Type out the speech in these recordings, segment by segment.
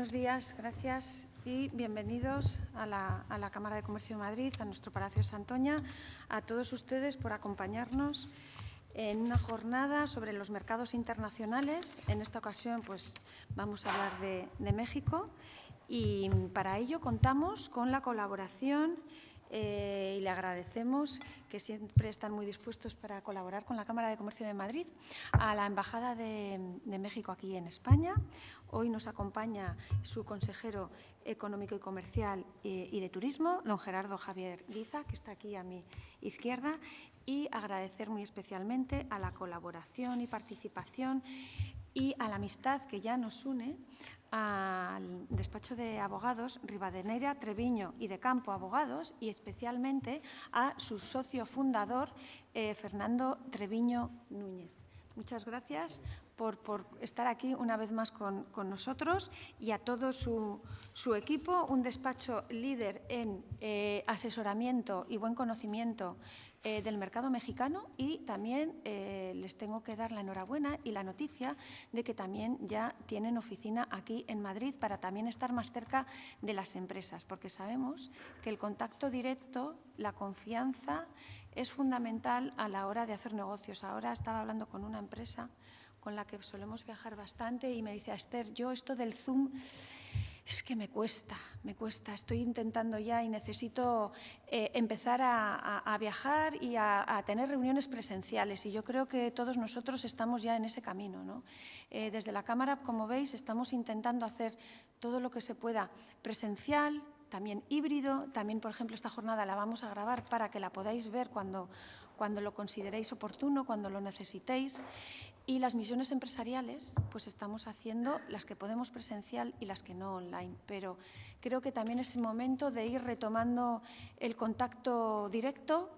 Buenos días, gracias y bienvenidos a la Cámara de Comercio de Madrid, a nuestro Palacio de Santoña, a todos ustedes por acompañarnos en una jornada sobre los mercados internacionales. En esta ocasión pues, vamos a hablar de México y para ello contamos con la colaboración y le agradecemos que siempre están muy dispuestos para colaborar con la Cámara de Comercio de Madrid, a la Embajada de México aquí en España. Hoy nos acompaña su consejero económico y comercial y de turismo, don Gerardo Javier Guiza, que está aquí a mi izquierda, y agradecer muy especialmente a la colaboración y participación y a la amistad que ya nos une al despacho de abogados Rivadeneira, Treviño y de Campo Abogados, y especialmente a su socio fundador, Fernando Treviño Núñez. Muchas gracias por estar aquí una vez más con nosotros, y a todo su equipo, un despacho líder en asesoramiento y buen conocimiento del mercado mexicano, y también les tengo que dar la enhorabuena y la noticia de que también ya tienen oficina aquí en Madrid para también estar más cerca de las empresas, porque sabemos que el contacto directo, la confianza es fundamental a la hora de hacer negocios. Ahora estaba hablando con una empresa con la que solemos viajar bastante y me dice: Esther, yo esto del Zoom es que me cuesta, estoy intentando ya y necesito empezar a viajar y a tener reuniones presenciales, y yo creo que todos nosotros estamos ya en ese camino, ¿no? Desde la Cámara, como veis, estamos intentando hacer todo lo que se pueda presencial, también híbrido. También, por ejemplo, esta jornada la vamos a grabar para que la podáis ver cuando lo consideréis oportuno, cuando lo necesitéis. Y las misiones empresariales, pues estamos haciendo las que podemos presencial y las que no online. Pero creo que también es el momento de ir retomando el contacto directo,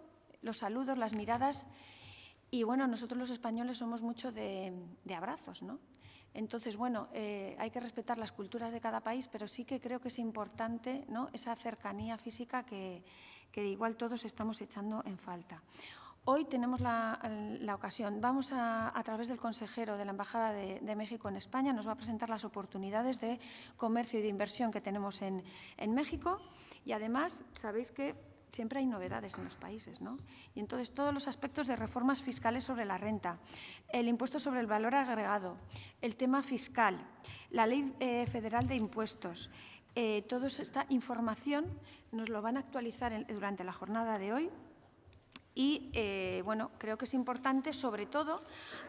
los saludos, las miradas. Y bueno, nosotros los españoles somos mucho de abrazos, ¿no? Entonces, bueno, hay que respetar las culturas de cada país, pero sí que creo que es importante, ¿no?, esa cercanía física que igual todos estamos echando en falta. Hoy tenemos la ocasión, vamos a través del consejero de la Embajada de México en España, nos va a presentar las oportunidades de comercio y de inversión que tenemos en México, y además sabéis que siempre hay novedades en los países, ¿no? Y entonces todos los aspectos de reformas fiscales sobre la renta, el impuesto sobre el valor agregado, el tema fiscal, la ley federal de impuestos, toda esta información nos lo van a actualizar durante la jornada de hoy. Y, bueno, creo que es importante, sobre todo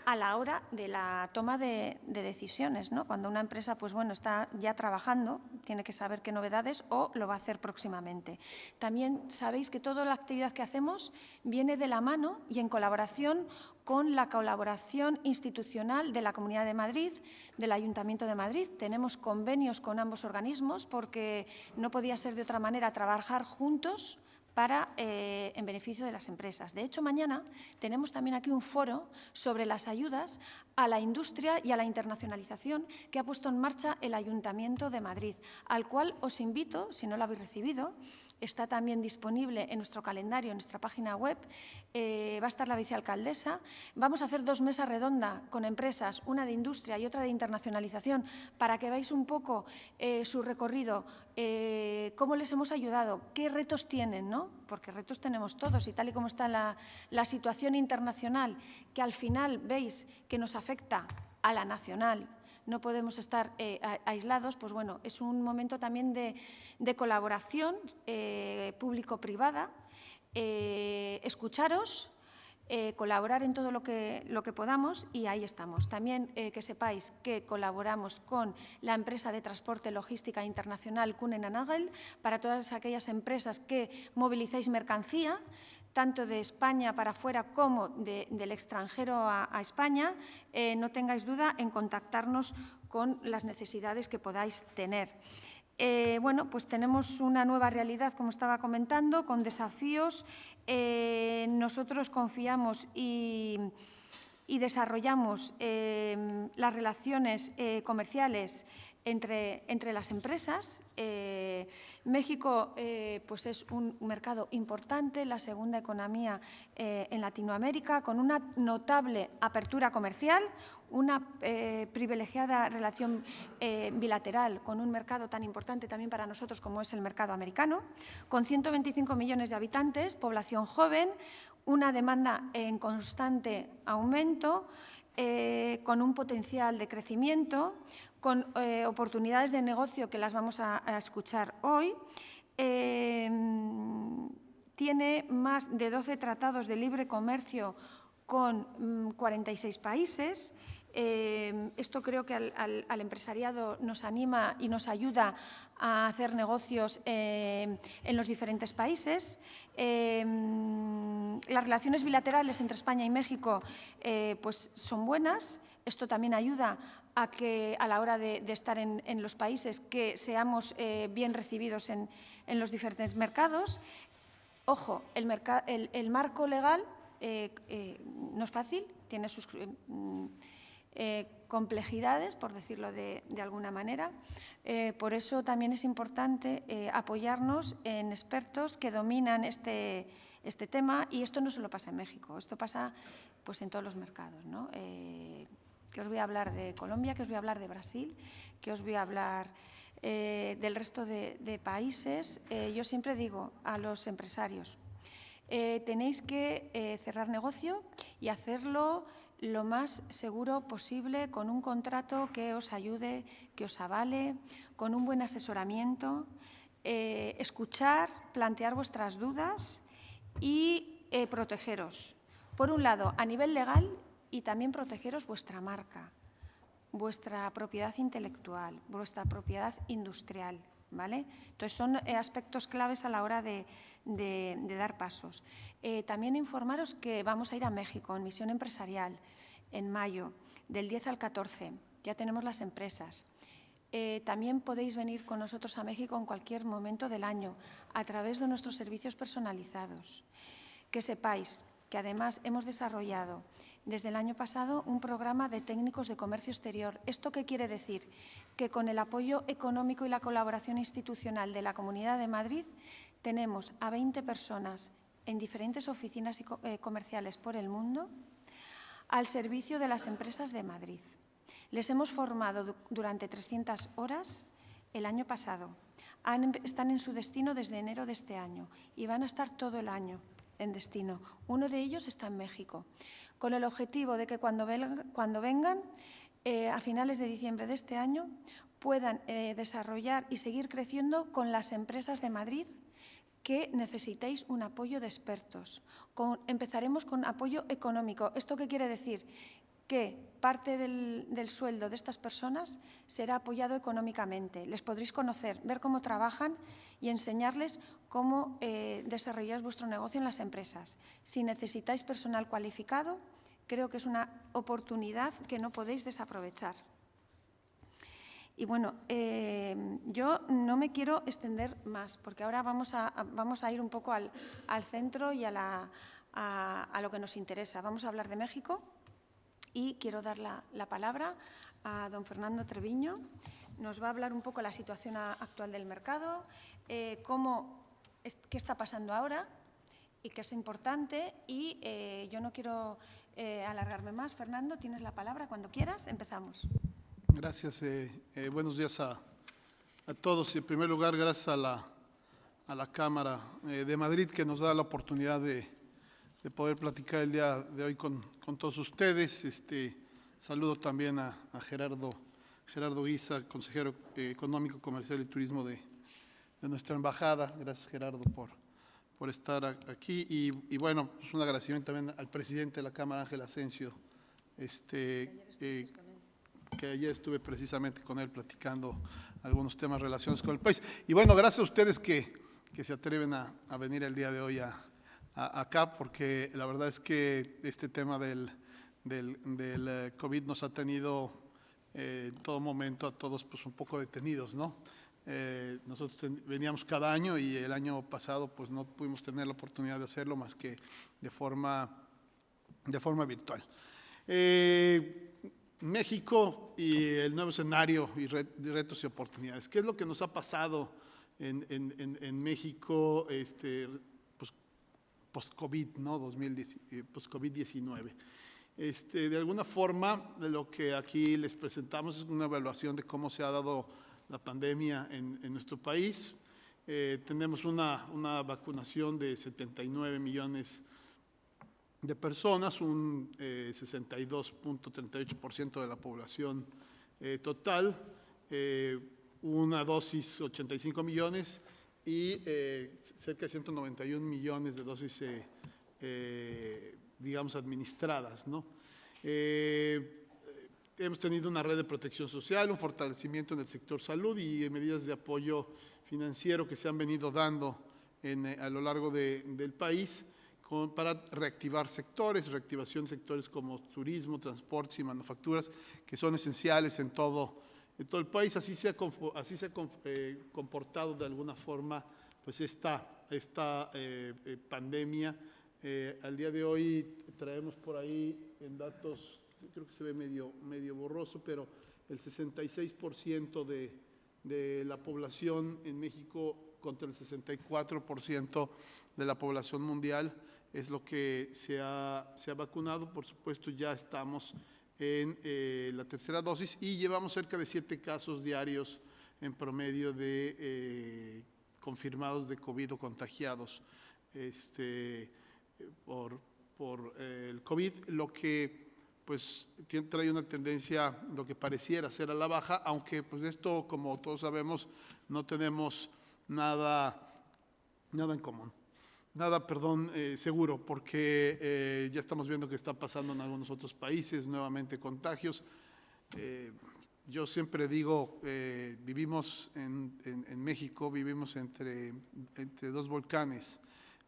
a la hora de la toma de decisiones, ¿no? Cuando una empresa, pues bueno, está ya trabajando, tiene que saber qué novedades o lo va a hacer próximamente. También sabéis que toda la actividad que hacemos viene de la mano y en colaboración con la colaboración institucional de la Comunidad de Madrid, del Ayuntamiento de Madrid. Tenemos convenios con ambos organismos porque no podía ser de otra manera trabajar juntos en beneficio de las empresas. De hecho, mañana tenemos también aquí un foro sobre las ayudas a la industria y a la internacionalización que ha puesto en marcha el Ayuntamiento de Madrid, al cual os invito, si no lo habéis recibido. Está también disponible en nuestro calendario, en nuestra página web. Va a estar la vicealcaldesa. Vamos a hacer 2 mesas redondas con empresas, una de industria y otra de internacionalización, para que veáis un poco su recorrido, cómo les hemos ayudado, qué retos tienen, ¿no? Porque retos tenemos todos, y tal y como está la situación internacional, que al final veis que nos afecta a la nacional, no podemos estar aislados, pues bueno, es un momento también de colaboración público-privada, escucharos, colaborar en todo lo que podamos, y ahí estamos. También que sepáis que colaboramos con la empresa de transporte logística internacional Kühne + Nagel para todas aquellas empresas que movilizáis mercancía, tanto de España para afuera como del extranjero a España. No tengáis duda en contactarnos con las necesidades que podáis tener. Bueno, pues tenemos una nueva realidad, como estaba comentando, con desafíos. Nosotros confiamos y desarrollamos las relaciones comerciales entre las empresas. México pues es un mercado importante, la segunda economía en Latinoamérica, con una notable apertura comercial, una privilegiada relación bilateral con un mercado tan importante también para nosotros como es el mercado americano, con 125 millones de habitantes, población joven, una demanda en constante aumento, con un potencial de crecimiento, con oportunidades de negocio que las vamos a escuchar hoy. Tiene más de 12 tratados de libre comercio con 46 países. Esto creo que al empresariado nos anima y nos ayuda a hacer negocios en los diferentes países. Las relaciones bilaterales entre España y México pues son buenas. Esto también ayuda a que a la hora de estar en los países que seamos bien recibidos en los diferentes mercados. Ojo, el marco legal no es fácil, tiene sus complejidades, por decirlo de alguna manera. Por eso también es importante apoyarnos en expertos que dominan este tema, y esto no solo pasa en México, esto pasa pues, en todos los mercados, ¿no? Que os voy a hablar de Colombia, que os voy a hablar de Brasil, que os voy a hablar del resto de países. Yo siempre digo a los empresarios, tenéis que cerrar negocio y hacerlo lo más seguro posible, con un contrato que os ayude, que os avale, con un buen asesoramiento, escuchar, plantear vuestras dudas y protegeros. Por un lado, a nivel legal, y también protegeros vuestra marca, vuestra propiedad intelectual, vuestra propiedad industrial, ¿vale? Entonces, son aspectos claves a la hora de dar pasos. También informaros que vamos a ir a México en misión empresarial en mayo, del 10 al 14. Ya tenemos las empresas. También podéis venir con nosotros a México en cualquier momento del año a través de nuestros servicios personalizados. Que sepáis que además hemos desarrollado desde el año pasado un programa de técnicos de comercio exterior. ¿Esto qué quiere decir? Que con el apoyo económico y la colaboración institucional de la Comunidad de Madrid tenemos a 20 personas en diferentes oficinas comerciales por el mundo al servicio de las empresas de Madrid. Les hemos formado durante 300 horas el año pasado. Están en su destino desde enero de este año y van a estar todo el año en destino. Uno de ellos está en México, con el objetivo de que cuando vengan a finales de diciembre de este año puedan desarrollar y seguir creciendo con las empresas de Madrid que necesitéis un apoyo de expertos. Empezaremos con apoyo económico. ¿Esto qué quiere decir? Que parte del sueldo de estas personas será apoyado económicamente. Les podréis conocer, ver cómo trabajan y enseñarles cómo desarrollar vuestro negocio en las empresas. Si necesitáis personal cualificado, creo que es una oportunidad que no podéis desaprovechar. Y bueno, yo no me quiero extender más, porque ahora vamos a ir un poco al centro y a lo que nos interesa. Vamos a hablar de México. Y quiero dar la palabra a don Fernando Treviño. Nos va a hablar un poco de la situación actual del mercado, qué está pasando ahora y qué es importante. Y yo no quiero alargarme más. Fernando, tienes la palabra cuando quieras. Empezamos. Gracias. Buenos días a todos. En primer lugar, gracias a la Cámara de Madrid, que nos da la oportunidad de poder platicar el día de hoy con todos ustedes. Saludo también a Gerardo Guisa, consejero económico, comercial y turismo de nuestra embajada. Gracias, Gerardo, por estar aquí. Y bueno, pues un agradecimiento también al presidente de la Cámara, Ángel Asensio, que ayer estuve precisamente con él platicando algunos temas relacionados con el país. Y bueno, gracias a ustedes que se atreven a venir el día de hoy acá, porque la verdad es que este tema del COVID nos ha tenido en todo momento a todos pues un poco detenidos, ¿no? Nosotros veníamos cada año y el año pasado pues no pudimos tener la oportunidad de hacerlo más que de forma virtual. México y el nuevo escenario y retos y oportunidades. ¿Qué es lo que nos ha pasado en México pues, post-COVID, ¿no? Post-COVID-19. De alguna forma, lo que aquí les presentamos es una evaluación de cómo se ha dado la pandemia en nuestro país. Tenemos una vacunación de 79 millones de personas, un 62.38% de la población total, una dosis 85 millones y cerca de 191 millones de dosis, digamos, administradas, ¿no? Hemos tenido una red de protección social, un fortalecimiento en el sector salud y medidas de apoyo financiero que se han venido dando a lo largo del país para reactivar sectores, reactivación de sectores como turismo, transportes y manufacturas, que son esenciales en todo el país. Así se ha comportado de alguna forma pues esta pandemia. Al día de hoy traemos por ahí en datos, creo que se ve medio borroso, pero el 66% de la población en México contra el 64% de la población mundial es lo que se ha vacunado. Por supuesto, ya estamos en la tercera dosis y llevamos cerca de 7 casos diarios en promedio de confirmados de COVID o contagiados por el COVID, lo que pues trae una tendencia, lo que pareciera ser a la baja, aunque pues esto, como todos sabemos, no tenemos nada en común. Seguro, porque ya estamos viendo que está pasando en algunos otros países, nuevamente contagios. Yo siempre digo, vivimos en México, vivimos entre 2 volcanes.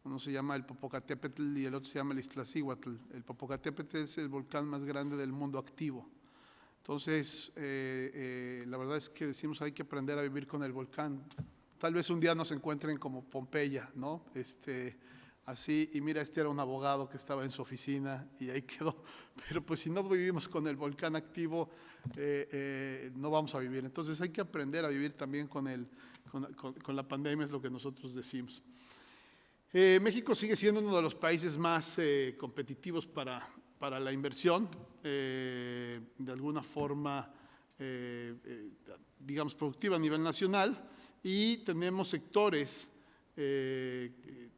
Uno se llama el Popocatépetl y el otro se llama el Iztaccíhuatl. El Popocatépetl es el volcán más grande del mundo activo. Entonces, la verdad es que decimos hay que aprender a vivir con el volcán. Tal vez un día nos encuentren como Pompeya, ¿no? Así, y mira, era un abogado que estaba en su oficina y ahí quedó. Pero pues si no vivimos con el volcán activo, no vamos a vivir. Entonces hay que aprender a vivir también con la pandemia, es lo que nosotros decimos. México sigue siendo uno de los países más competitivos para la inversión, de alguna forma, digamos, productiva a nivel nacional, y tenemos sectores,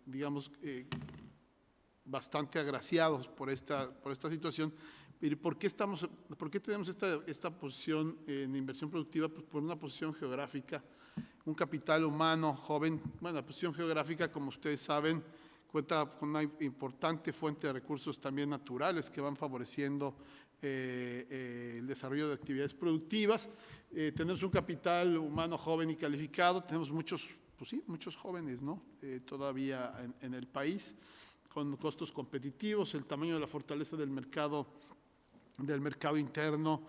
digamos, bastante agraciados por esta situación. ¿Por qué tenemos esta posición en inversión productiva? Pues por una posición geográfica, un capital humano joven. Bueno, la posición geográfica, como ustedes saben, cuenta con una importante fuente de recursos también naturales que van favoreciendo el desarrollo de actividades productivas. Tenemos un capital humano joven y calificado, tenemos muchos jóvenes, ¿no? Todavía en el país, con costos competitivos, el tamaño de la fortaleza del mercado interno,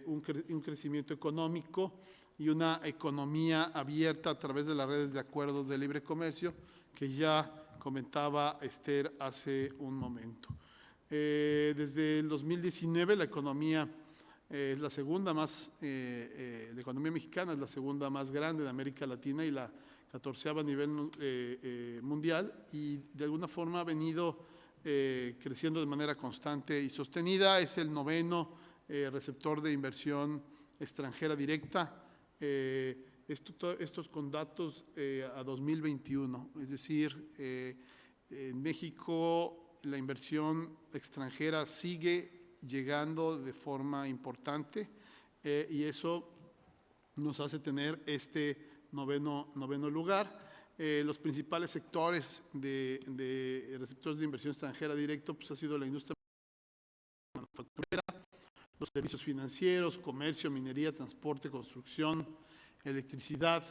un crecimiento económico y una economía abierta a través de las redes de acuerdos de libre comercio que ya comentaba Esther hace un momento. Desde el 2019 la economía es la segunda la economía mexicana es la segunda más grande de América Latina y la 14ª a nivel mundial, y de alguna forma ha venido creciendo de manera constante y sostenida. Es el 9º receptor de inversión extranjera directa. Estos con datos a 2021, es decir, en México la inversión extranjera sigue llegando de forma importante, y eso nos hace tener este noveno lugar. Los principales sectores de receptores de inversión extranjera directo pues ha sido la industria manufacturera, los servicios financieros, comercio, minería, transporte, construcción, electricidad,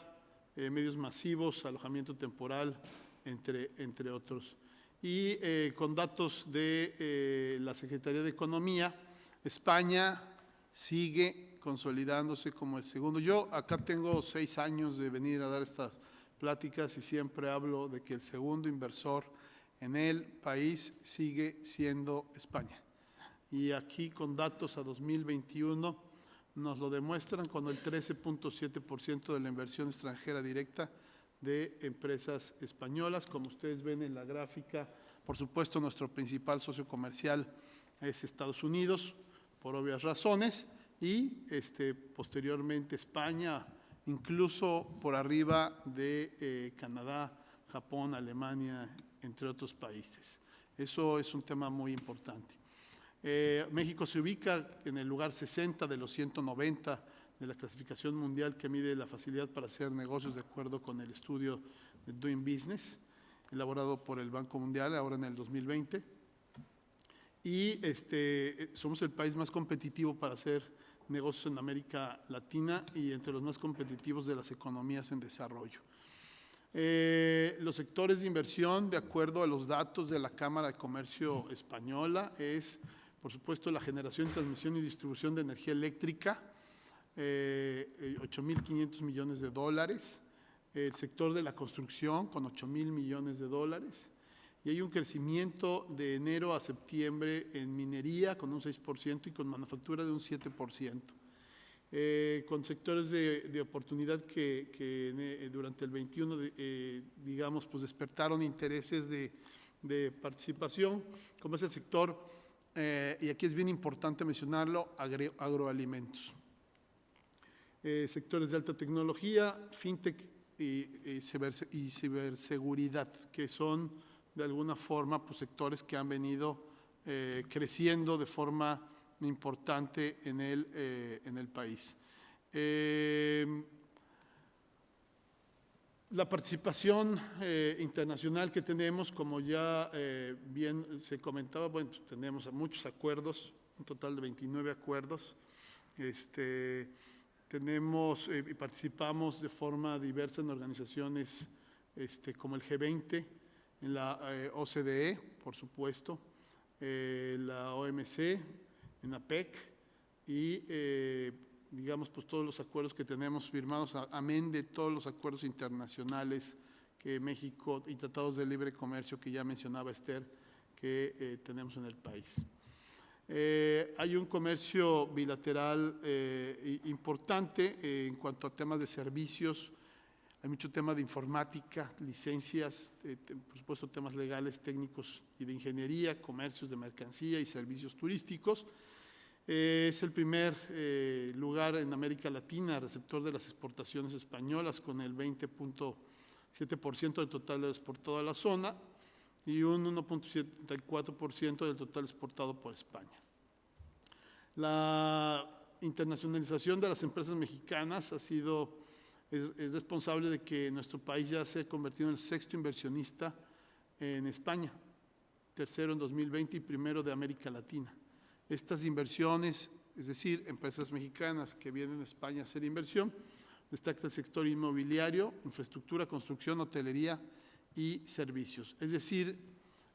medios masivos, alojamiento temporal, entre otros. Y con datos de la Secretaría de Economía, España sigue consolidándose como el segundo. Yo acá tengo 6 años de venir a dar estas pláticas y siempre hablo de que el segundo inversor en el país sigue siendo España. Y aquí con datos a 2021 nos lo demuestran con el 13.7% de la inversión extranjera directa de empresas españolas. Como ustedes ven en la gráfica, por supuesto nuestro principal socio comercial es Estados Unidos, por obvias razones, y posteriormente España, incluso por arriba de Canadá, Japón, Alemania, entre otros países. Eso es un tema muy importante. México se ubica en el lugar 60 de los 190 de la clasificación mundial que mide la facilidad para hacer negocios de acuerdo con el estudio de Doing Business, elaborado por el Banco Mundial ahora en el 2020. Y somos el país más competitivo para hacer negocios en América Latina y entre los más competitivos de las economías en desarrollo. Los sectores de inversión, de acuerdo a los datos de la Cámara de Comercio Española, es, por supuesto, la generación, transmisión y distribución de energía eléctrica, 8.500 millones de dólares, el sector de la construcción con 8.000 millones de dólares, y hay un crecimiento de enero a septiembre en minería con un 6% y con manufactura de un 7%. Con sectores de oportunidad que durante el 21, digamos, pues despertaron intereses de participación, como es el sector, y aquí es bien importante mencionarlo, agroalimentos. Sectores de alta tecnología, fintech y ciberseguridad, que son de alguna forma pues, sectores que han venido creciendo de forma importante en el país. La participación internacional que tenemos, como ya bien se comentaba, bueno, pues tenemos muchos acuerdos, un total de 29 acuerdos. Tenemos y participamos de forma diversa en organizaciones como el G20, en la OCDE, por supuesto, la OMC, en APEC y, digamos, pues todos los acuerdos que tenemos firmados, amén de todos los acuerdos internacionales que México y tratados de libre comercio que ya mencionaba Esther, que tenemos en el país. Hay un comercio bilateral importante en cuanto a temas de servicios. Hay mucho tema de informática, licencias, por supuesto temas legales, técnicos y de ingeniería, comercios de mercancía y servicios turísticos. Es el primer lugar en América Latina receptor de las exportaciones españolas con el 20.7% del total exportado a la zona y un 1.74% del total exportado por España. La internacionalización de las empresas mexicanas es responsable de que nuestro país ya se ha convertido en el sexto inversionista en España, tercero en 2020 y primero de América Latina. Estas inversiones, es decir, empresas mexicanas que vienen a España a hacer inversión, destaca el sector inmobiliario, infraestructura, construcción, hotelería y servicios. Es decir,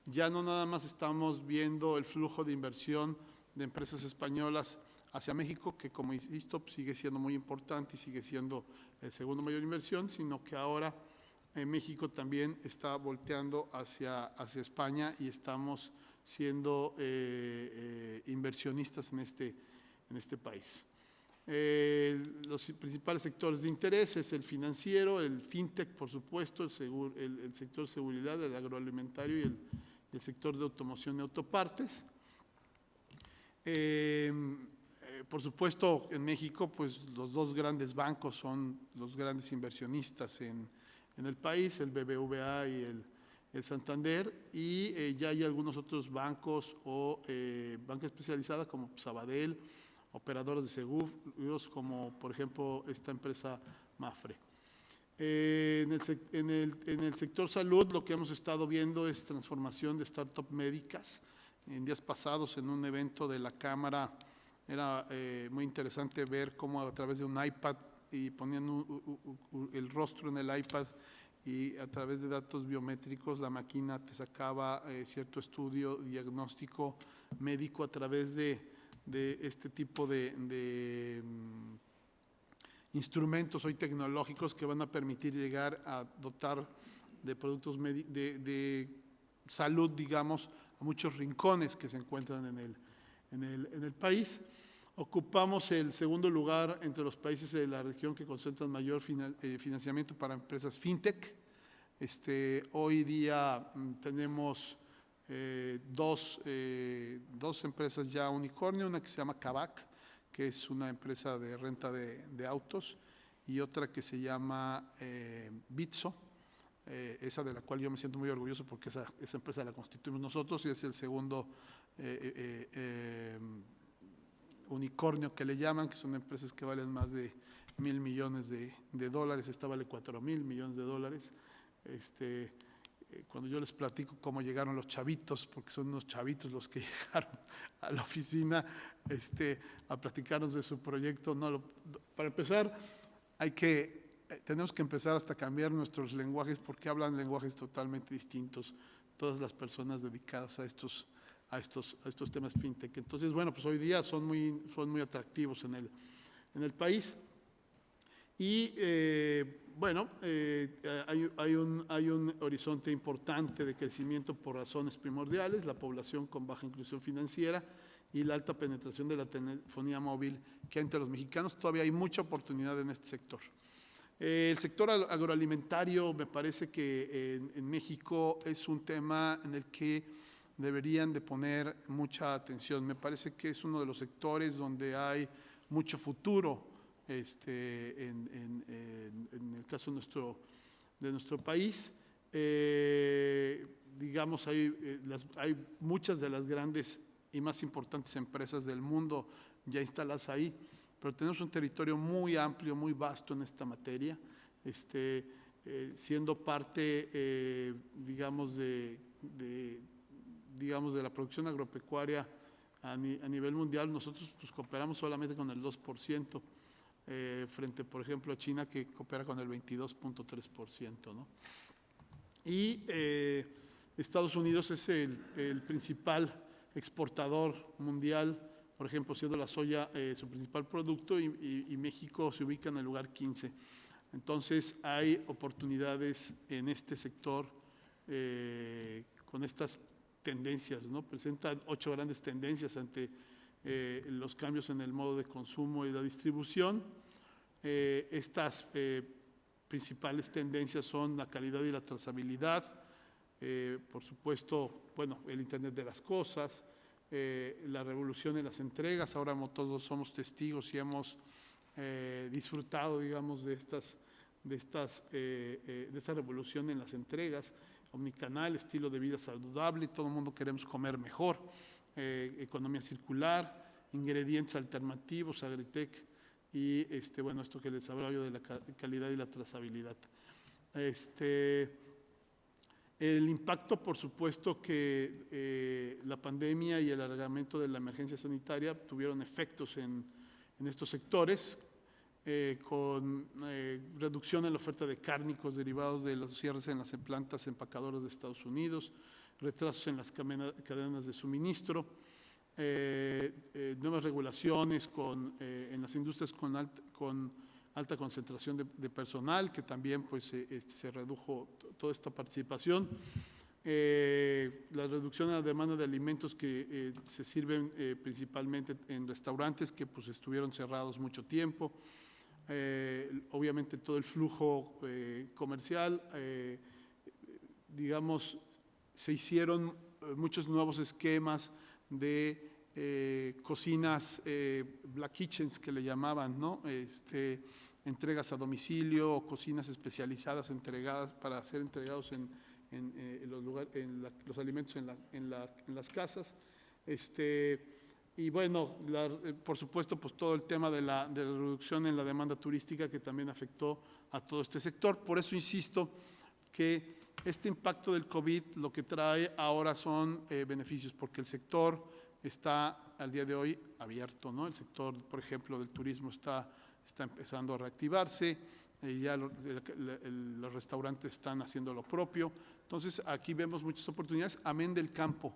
ya no nada más estamos viendo el flujo de inversión de empresas españolas hacia México, que como insisto sigue siendo muy importante y sigue siendo el segundo mayor inversión, sino que ahora México también está volteando hacia España y estamos siendo inversionistas en este país. Los principales sectores de interés es el financiero, el fintech, por supuesto, el sector de seguridad, el agroalimentario y el sector de automoción y autopartes. Por supuesto, en México, pues los dos grandes bancos son los grandes inversionistas en el país, el BBVA y el Santander, y ya hay algunos otros bancos o banca especializada como Sabadell, operadoras de seguros como por ejemplo esta empresa Mapfre. En el sector salud lo que hemos estado viendo es transformación de startups médicas. En días pasados en un evento de la Cámara era muy interesante ver cómo a través de un iPad y poniendo el rostro en el iPad y a través de datos biométricos la máquina te sacaba cierto estudio diagnóstico médico a través de este tipo de instrumentos hoy tecnológicos que van a permitir llegar a dotar de productos de salud, digamos, a muchos rincones que se encuentran en el país. Ocupamos el segundo lugar entre los países de la región que concentran mayor financiamiento para empresas fintech. Hoy día tenemos dos empresas ya unicornio, una que se llama Kavak, que es una empresa de renta de autos, y otra que se llama Bitso, esa de la cual yo me siento muy orgulloso porque esa empresa la constituimos nosotros y es el segundo unicornio que le llaman, que son empresas que valen más de 1.000 millones de dólares. Esta vale 4.000 millones de dólares. Cuando yo les platico cómo llegaron los chavitos, porque son unos chavitos los que llegaron a la oficina a platicarnos de su proyecto, para empezar tenemos que empezar hasta cambiar nuestros lenguajes, porque hablan lenguajes totalmente distintos todas las personas dedicadas a estos temas fintech. Entonces, bueno, pues hoy día son muy atractivos en el país. Y bueno, hay un horizonte importante de crecimiento por razones primordiales: la población con baja inclusión financiera y la alta penetración de la telefonía móvil que hay entre los mexicanos. Todavía hay mucha oportunidad en este sector. El sector agroalimentario, me parece que en México es un tema en el que deberían de poner mucha atención. Me parece que es uno de los sectores donde hay mucho futuro en el caso de nuestro país. Digamos, hay muchas de las grandes y más importantes empresas del mundo ya instaladas ahí, pero tenemos un territorio muy amplio, muy vasto en esta materia, siendo parte, digamos, de la producción agropecuaria a nivel mundial. Nosotros pues cooperamos solamente con el 2%, frente, por ejemplo, a China, que coopera con el 22.3%, ¿no? Y Estados Unidos es el principal exportador mundial, por ejemplo, siendo la soya su principal producto, y México se ubica en el lugar 15. Entonces, hay oportunidades en este sector con estas tendencias, ¿no? Presentan 8 grandes tendencias ante los cambios en el modo de consumo y la distribución. Estas principales tendencias son la calidad y la trazabilidad, por supuesto, bueno, el Internet de las cosas, la revolución en las entregas. Ahora todos somos testigos y hemos disfrutado, digamos, de esta revolución en las entregas. Omnicanal, estilo de vida saludable, todo el mundo queremos comer mejor, economía circular, ingredientes alternativos, agritech y bueno, esto que les hablaba yo de la calidad y la trazabilidad. El impacto, por supuesto, que la pandemia y el alargamiento de la emergencia sanitaria tuvieron efectos en estos sectores, con reducción en la oferta de cárnicos derivados de los cierres en las plantas empacadoras de Estados Unidos, retrasos en las cadenas de suministro, nuevas regulaciones en las industrias con alta concentración de personal, que también pues, se redujo toda esta participación. La reducción en la demanda de alimentos que se sirven principalmente en restaurantes que pues, estuvieron cerrados mucho tiempo. Obviamente todo el flujo comercial, digamos, se hicieron muchos nuevos esquemas de cocinas, black kitchens que le llamaban, ¿no? Entregas a domicilio, cocinas especializadas para ser entregados en los alimentos en las casas. Y bueno, por supuesto, pues todo el tema de la reducción en la demanda turística, que también afectó a todo este sector. Por eso insisto que este impacto del COVID lo que trae ahora son beneficios, porque el sector está al día de hoy abierto, ¿no? El sector, por ejemplo, del turismo está empezando a reactivarse, ya los restaurantes están haciendo lo propio. Entonces, aquí vemos muchas oportunidades, amén del campo.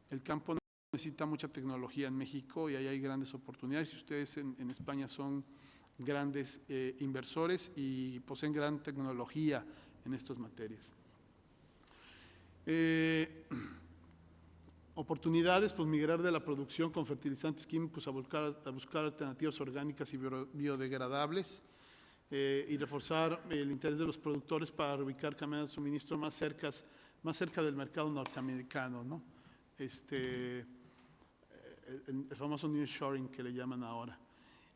El campo necesita mucha tecnología en México y ahí hay grandes oportunidades. Y ustedes en España son grandes inversores y poseen gran tecnología en estas materias. Oportunidades, pues migrar de la producción con fertilizantes químicos a buscar alternativas orgánicas y biodegradables, y reforzar el interés de los productores para ubicar cadenas de suministro más cerca del mercado norteamericano, ¿no? el famoso nearshoring que le llaman ahora.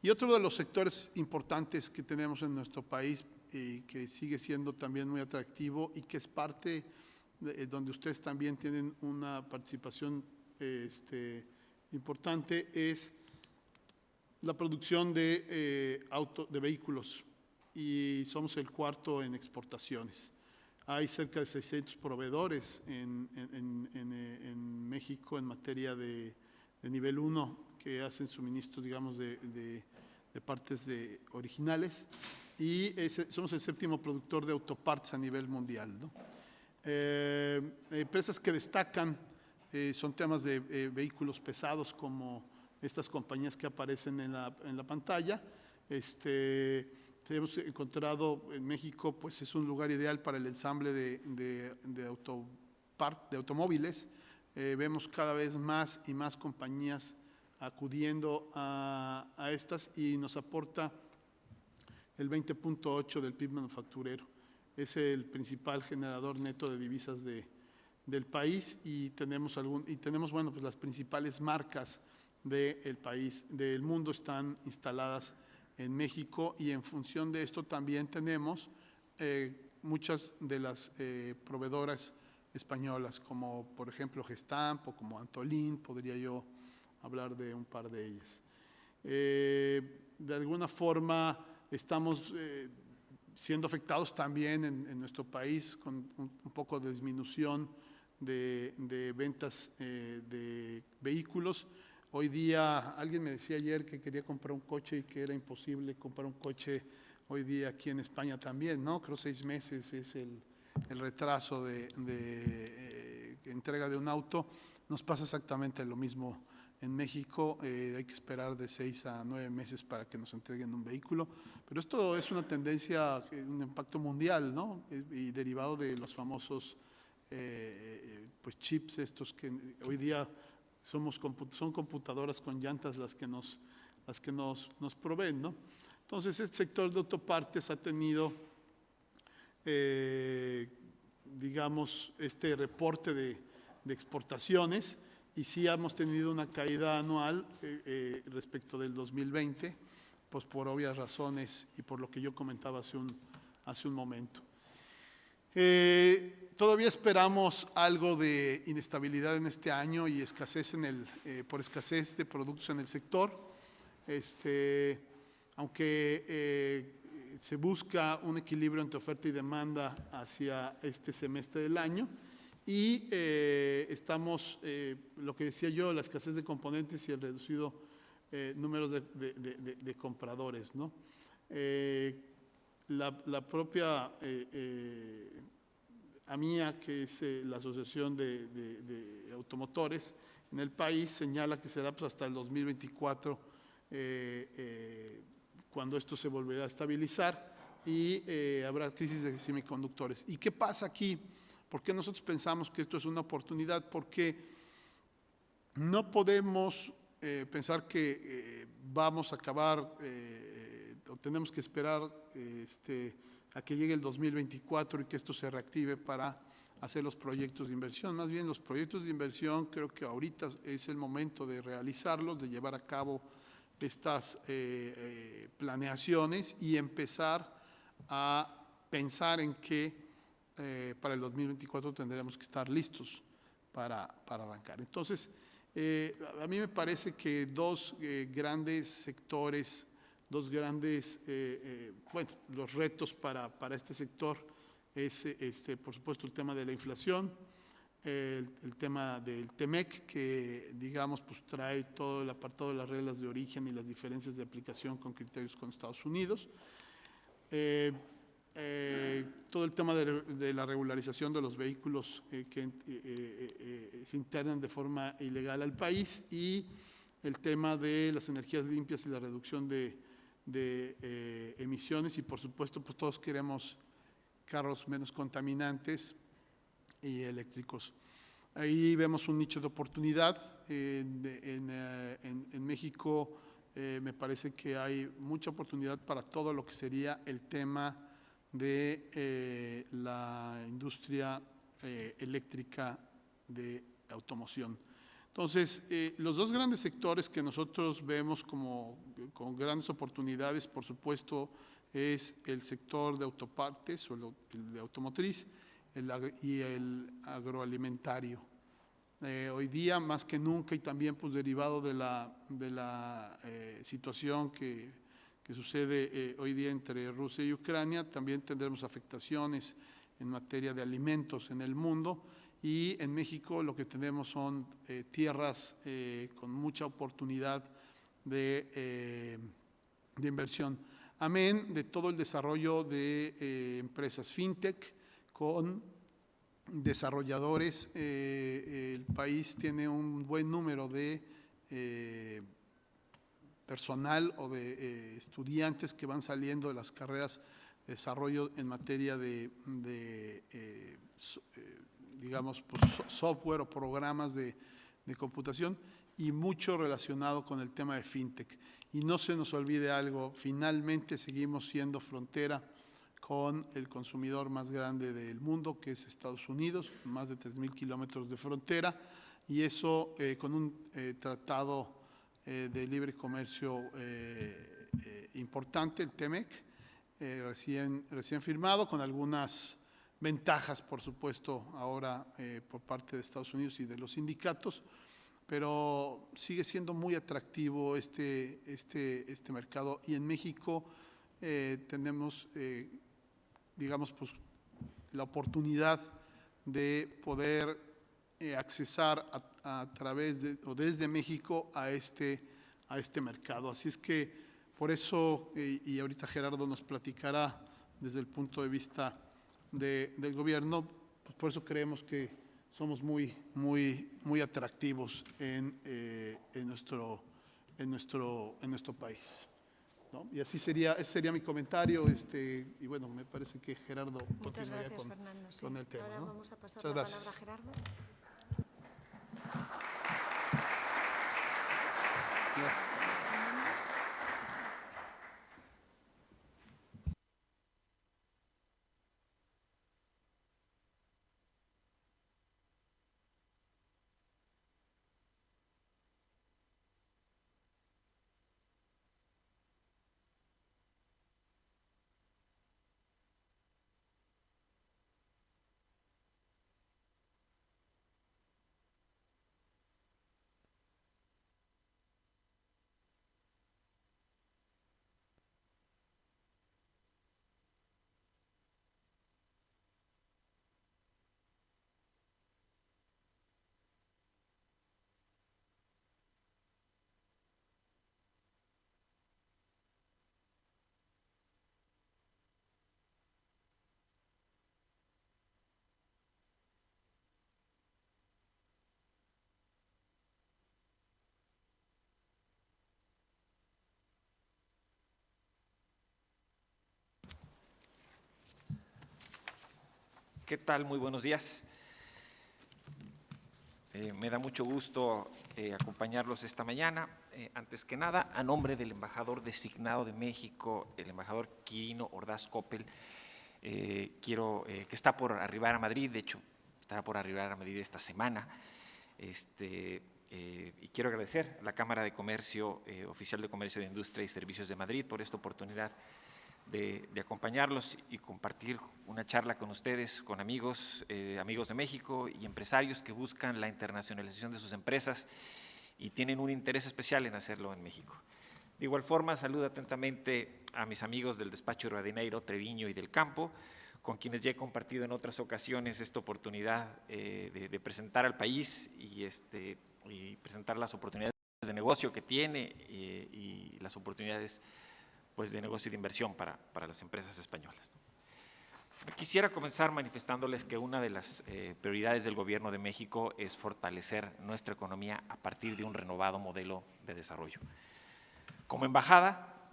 Y otro de los sectores importantes que tenemos en nuestro país y que sigue siendo también muy atractivo y que es parte de donde ustedes también tienen una participación importante es la producción de vehículos, y somos el cuarto en exportaciones. Hay cerca de 600 proveedores en México en materia de nivel 1 que hacen suministros, digamos, de partes originales, y somos el séptimo productor de autopartes a nivel mundial, ¿no? Empresas que destacan son temas de vehículos pesados, como estas compañías que aparecen en la pantalla. Hemos encontrado en México, pues es un lugar ideal para el ensamble de automóviles. Vemos cada vez más y más compañías acudiendo a estas, y nos aporta el 20.8 del PIB manufacturero. Es el principal generador neto de divisas del país, y tenemos bueno, pues las principales marcas del país, del mundo, están instaladas en México, y en función de esto también tenemos muchas de las proveedoras españolas, como por ejemplo Gestamp o como Antolin, podría yo hablar de un par de ellas. De alguna forma estamos siendo afectados también en nuestro país con un poco de disminución de ventas de vehículos. Hoy día, alguien me decía ayer que quería comprar un coche y que era imposible comprar un coche hoy día aquí en España también, ¿no? Creo 6 meses es el retraso de entrega de un auto. Nos pasa exactamente lo mismo en México. Hay que esperar de 6 a 9 meses para que nos entreguen un vehículo. Pero esto es una tendencia, un impacto mundial, ¿no? Y derivado de los famosos pues chips estos que hoy día son computadoras con llantas las que nos proveen, ¿no? Entonces, este sector de autopartes ha tenido, digamos, este reporte de exportaciones, y sí hemos tenido una caída anual respecto del 2020, pues por obvias razones y por lo que yo comentaba hace un momento. Todavía esperamos algo de inestabilidad en este año y escasez por escasez de productos en el sector, aunque se busca un equilibrio entre oferta y demanda hacia este semestre del año, y estamos, lo que decía yo, la escasez de componentes y el reducido número de compradores, ¿no? La propia AMIA, que es la Asociación de Automotores en el país, señala que será pues hasta el 2024 cuando esto se volverá a estabilizar, y habrá crisis de semiconductores. ¿Y qué pasa aquí? ¿Por qué nosotros pensamos que esto es una oportunidad? Porque no podemos pensar que vamos a acabar o tenemos que esperar a que llegue el 2024 y que esto se reactive para hacer los proyectos de inversión. Más bien, los proyectos de inversión creo que ahorita es el momento de realizarlos, de llevar a cabo estas planeaciones y empezar a pensar en que para el 2024 tendremos que estar listos para arrancar. Entonces, a mí me parece que dos grandes sectores, bueno, los retos para este sector es, por supuesto, el tema de la inflación, el tema del TEMEC, que, digamos, pues trae todo el apartado de las reglas de origen y las diferencias de aplicación con criterios con Estados Unidos. Todo el tema de la regularización de los vehículos que se internan de forma ilegal al país, y el tema de las energías limpias y la reducción de emisiones, y por supuesto pues todos queremos carros menos contaminantes y eléctricos. Ahí vemos un nicho de oportunidad. En México me parece que hay mucha oportunidad para todo lo que sería el tema de la industria eléctrica de automoción. Entonces, los dos grandes sectores que nosotros vemos con grandes oportunidades, por supuesto, es el sector de autopartes o el de automotriz y el agroalimentario. Hoy día, más que nunca, y también pues, derivado de la situación que sucede hoy día entre Rusia y Ucrania, también tendremos afectaciones en materia de alimentos en el mundo. Y en México lo que tenemos son tierras con mucha oportunidad de inversión. Amén de todo el desarrollo de empresas fintech con desarrolladores. El país tiene un buen número de personal o de estudiantes que van saliendo de las carreras de desarrollo en materia digamos, pues, software o programas de computación y mucho relacionado con el tema de fintech. Y no se nos olvide algo, finalmente seguimos siendo frontera con el consumidor más grande del mundo, que es Estados Unidos, más de 3,000 kilómetros de frontera, y eso con un tratado de libre comercio importante, el TEMEC, recién firmado, con algunas ventajas, por supuesto, ahora por parte de Estados Unidos y de los sindicatos, pero sigue siendo muy atractivo este mercado. Y en México tenemos, digamos, pues, la oportunidad de poder accesar a través de o desde México a este mercado. Así es que por eso, y ahorita Gerardo nos platicará desde el punto de vista del gobierno, pues por eso creemos que somos muy atractivos en nuestro país, ¿no? Y ese sería mi comentario, y bueno, me parece que Gerardo continuaría con el tema. Ahora ¿no? vamos a pasar Muchas la gracias. palabra a Gerardo. Gracias. ¿Qué tal? Muy buenos días. Me da mucho gusto acompañarlos esta mañana. Antes que nada, a nombre del embajador designado de México, el embajador Quirino Ordaz Coppel, que está por arribar a Madrid, de hecho, estará por arribar a Madrid esta semana. Y quiero agradecer a la Cámara de Comercio, Oficial de Comercio de Industria y Servicios de Madrid, por esta oportunidad de acompañarlos y compartir una charla con ustedes, con amigos de México y empresarios que buscan la internacionalización de sus empresas y tienen un interés especial en hacerlo en México. De igual forma, saludo atentamente a mis amigos del despacho Rivadeneiro, Treviño y del Campo, con quienes ya he compartido en otras ocasiones esta oportunidad de presentar al país y presentar las oportunidades de negocio que tiene y las oportunidades pues, de negocio y de inversión para las empresas españolas. Quisiera comenzar manifestándoles que una de las prioridades del Gobierno de México es fortalecer nuestra economía a partir de un renovado modelo de desarrollo. Como Embajada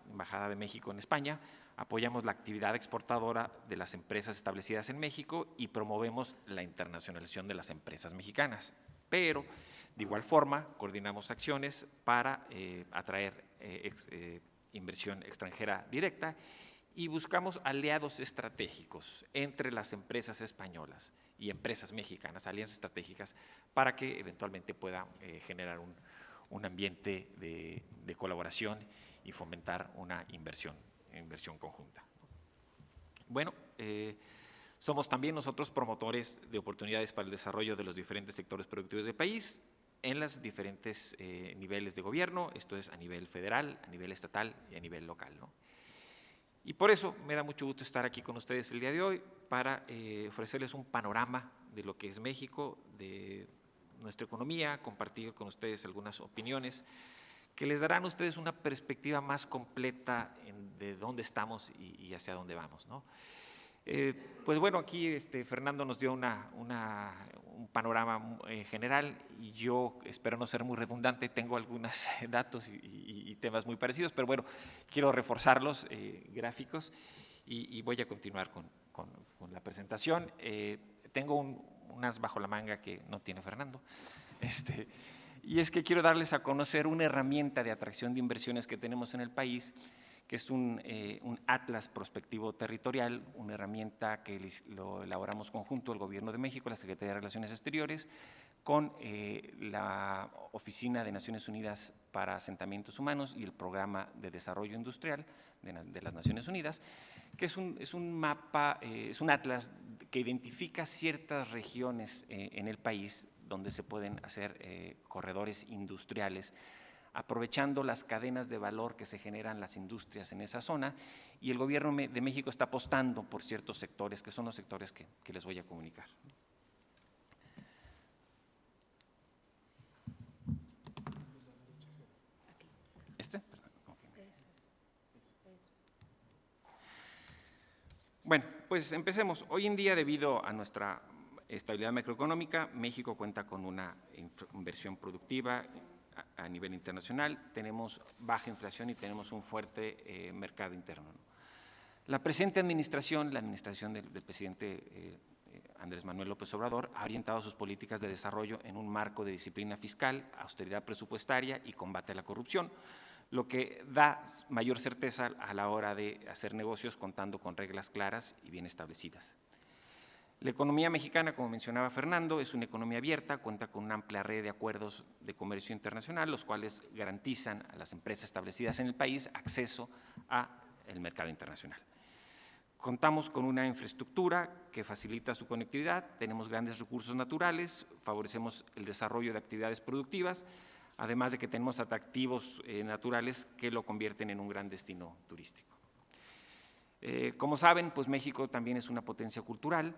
de México en España, apoyamos la actividad exportadora de las empresas establecidas en México y promovemos la internacionalización de las empresas mexicanas. Pero, de igual forma, coordinamos acciones para atraer inversión extranjera directa y buscamos aliados estratégicos entre las empresas españolas y empresas mexicanas, alianzas estratégicas, para que eventualmente pueda generar un ambiente de colaboración y fomentar una inversión conjunta. Bueno, somos también nosotros promotores de oportunidades para el desarrollo de los diferentes sectores productivos del país en los diferentes niveles de gobierno, esto es a nivel federal, a nivel estatal y a nivel local, ¿no? Y por eso me da mucho gusto estar aquí con ustedes el día de hoy para ofrecerles un panorama de lo que es México, de nuestra economía, compartir con ustedes algunas opiniones que les darán a ustedes una perspectiva más completa de dónde estamos y hacia dónde vamos, ¿no? Pues bueno, aquí Fernando nos dio un panorama general y yo espero no ser muy redundante, tengo algunos datos y temas muy parecidos, pero bueno, quiero reforzarlos, gráficos, y voy a continuar con la presentación. Tengo unas bajo la manga que no tiene Fernando, y es que quiero darles a conocer una herramienta de atracción de inversiones que tenemos en el país, que es un atlas prospectivo territorial, una herramienta que lo elaboramos conjunto el Gobierno de México, la Secretaría de Relaciones Exteriores, con la Oficina de Naciones Unidas para Asentamientos Humanos y el Programa de Desarrollo Industrial de las Naciones Unidas, que es un mapa, es un atlas que identifica ciertas regiones en el país donde se pueden hacer corredores industriales, aprovechando las cadenas de valor que se generan las industrias en esa zona, y el Gobierno de México está apostando por ciertos sectores, que son los sectores que les voy a comunicar. Bueno, pues empecemos. Hoy en día, debido a nuestra estabilidad macroeconómica, México cuenta con una inversión productiva a nivel internacional, tenemos baja inflación y tenemos un fuerte mercado interno, ¿no? La presente administración, la administración del presidente Andrés Manuel López Obrador, ha orientado sus políticas de desarrollo en un marco de disciplina fiscal, austeridad presupuestaria y combate a la corrupción, lo que da mayor certeza a la hora de hacer negocios contando con reglas claras y bien establecidas. La economía mexicana, como mencionaba Fernando, es una economía abierta, cuenta con una amplia red de acuerdos de comercio internacional, los cuales garantizan a las empresas establecidas en el país acceso al mercado internacional. Contamos con una infraestructura que facilita su conectividad, tenemos grandes recursos naturales, favorecemos el desarrollo de actividades productivas, además de que tenemos atractivos naturales que lo convierten en un gran destino turístico. Como saben, pues México también es una potencia cultural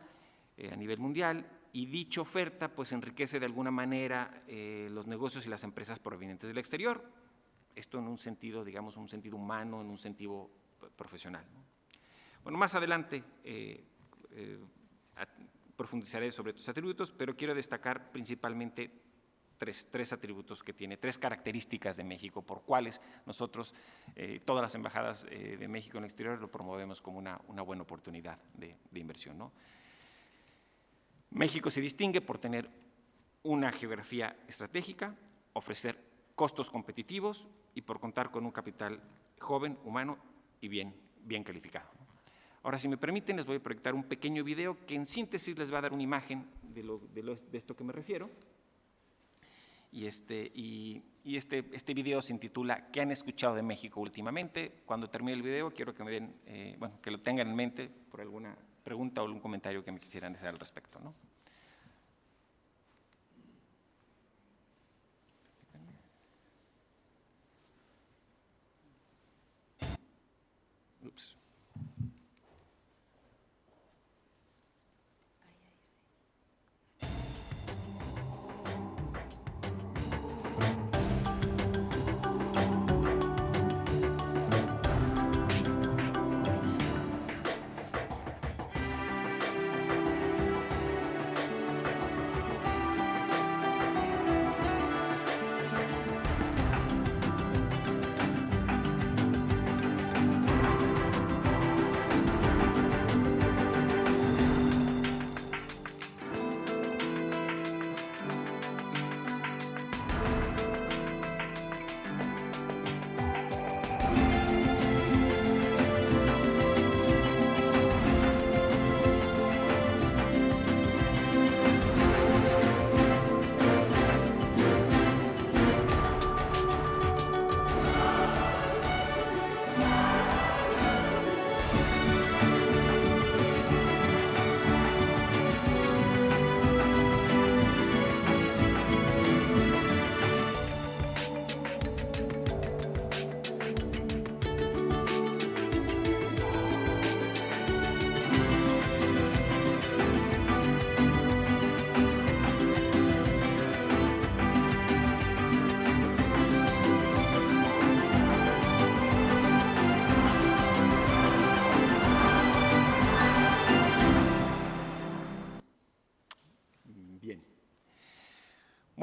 a nivel mundial, y dicha oferta pues enriquece de alguna manera los negocios y las empresas provenientes del exterior, esto en un sentido, digamos, un sentido humano, en un sentido profesional, ¿no? Bueno, más adelante profundizaré sobre estos atributos, pero quiero destacar principalmente tres atributos que tiene, tres características de México, por cuales nosotros, todas las embajadas de México en el exterior, lo promovemos como una buena oportunidad de inversión, ¿no? México se distingue por tener una geografía estratégica, ofrecer costos competitivos y por contar con un capital joven, humano y bien calificado. Ahora, si me permiten, les voy a proyectar un pequeño video que en síntesis les va a dar una imagen de esto que me refiero. Y este video se intitula ¿Qué han escuchado de México últimamente? Cuando termine el video quiero que me den, que lo tengan en mente por alguna pregunta o algún comentario que me quisieran hacer al respecto, ¿no? Ups.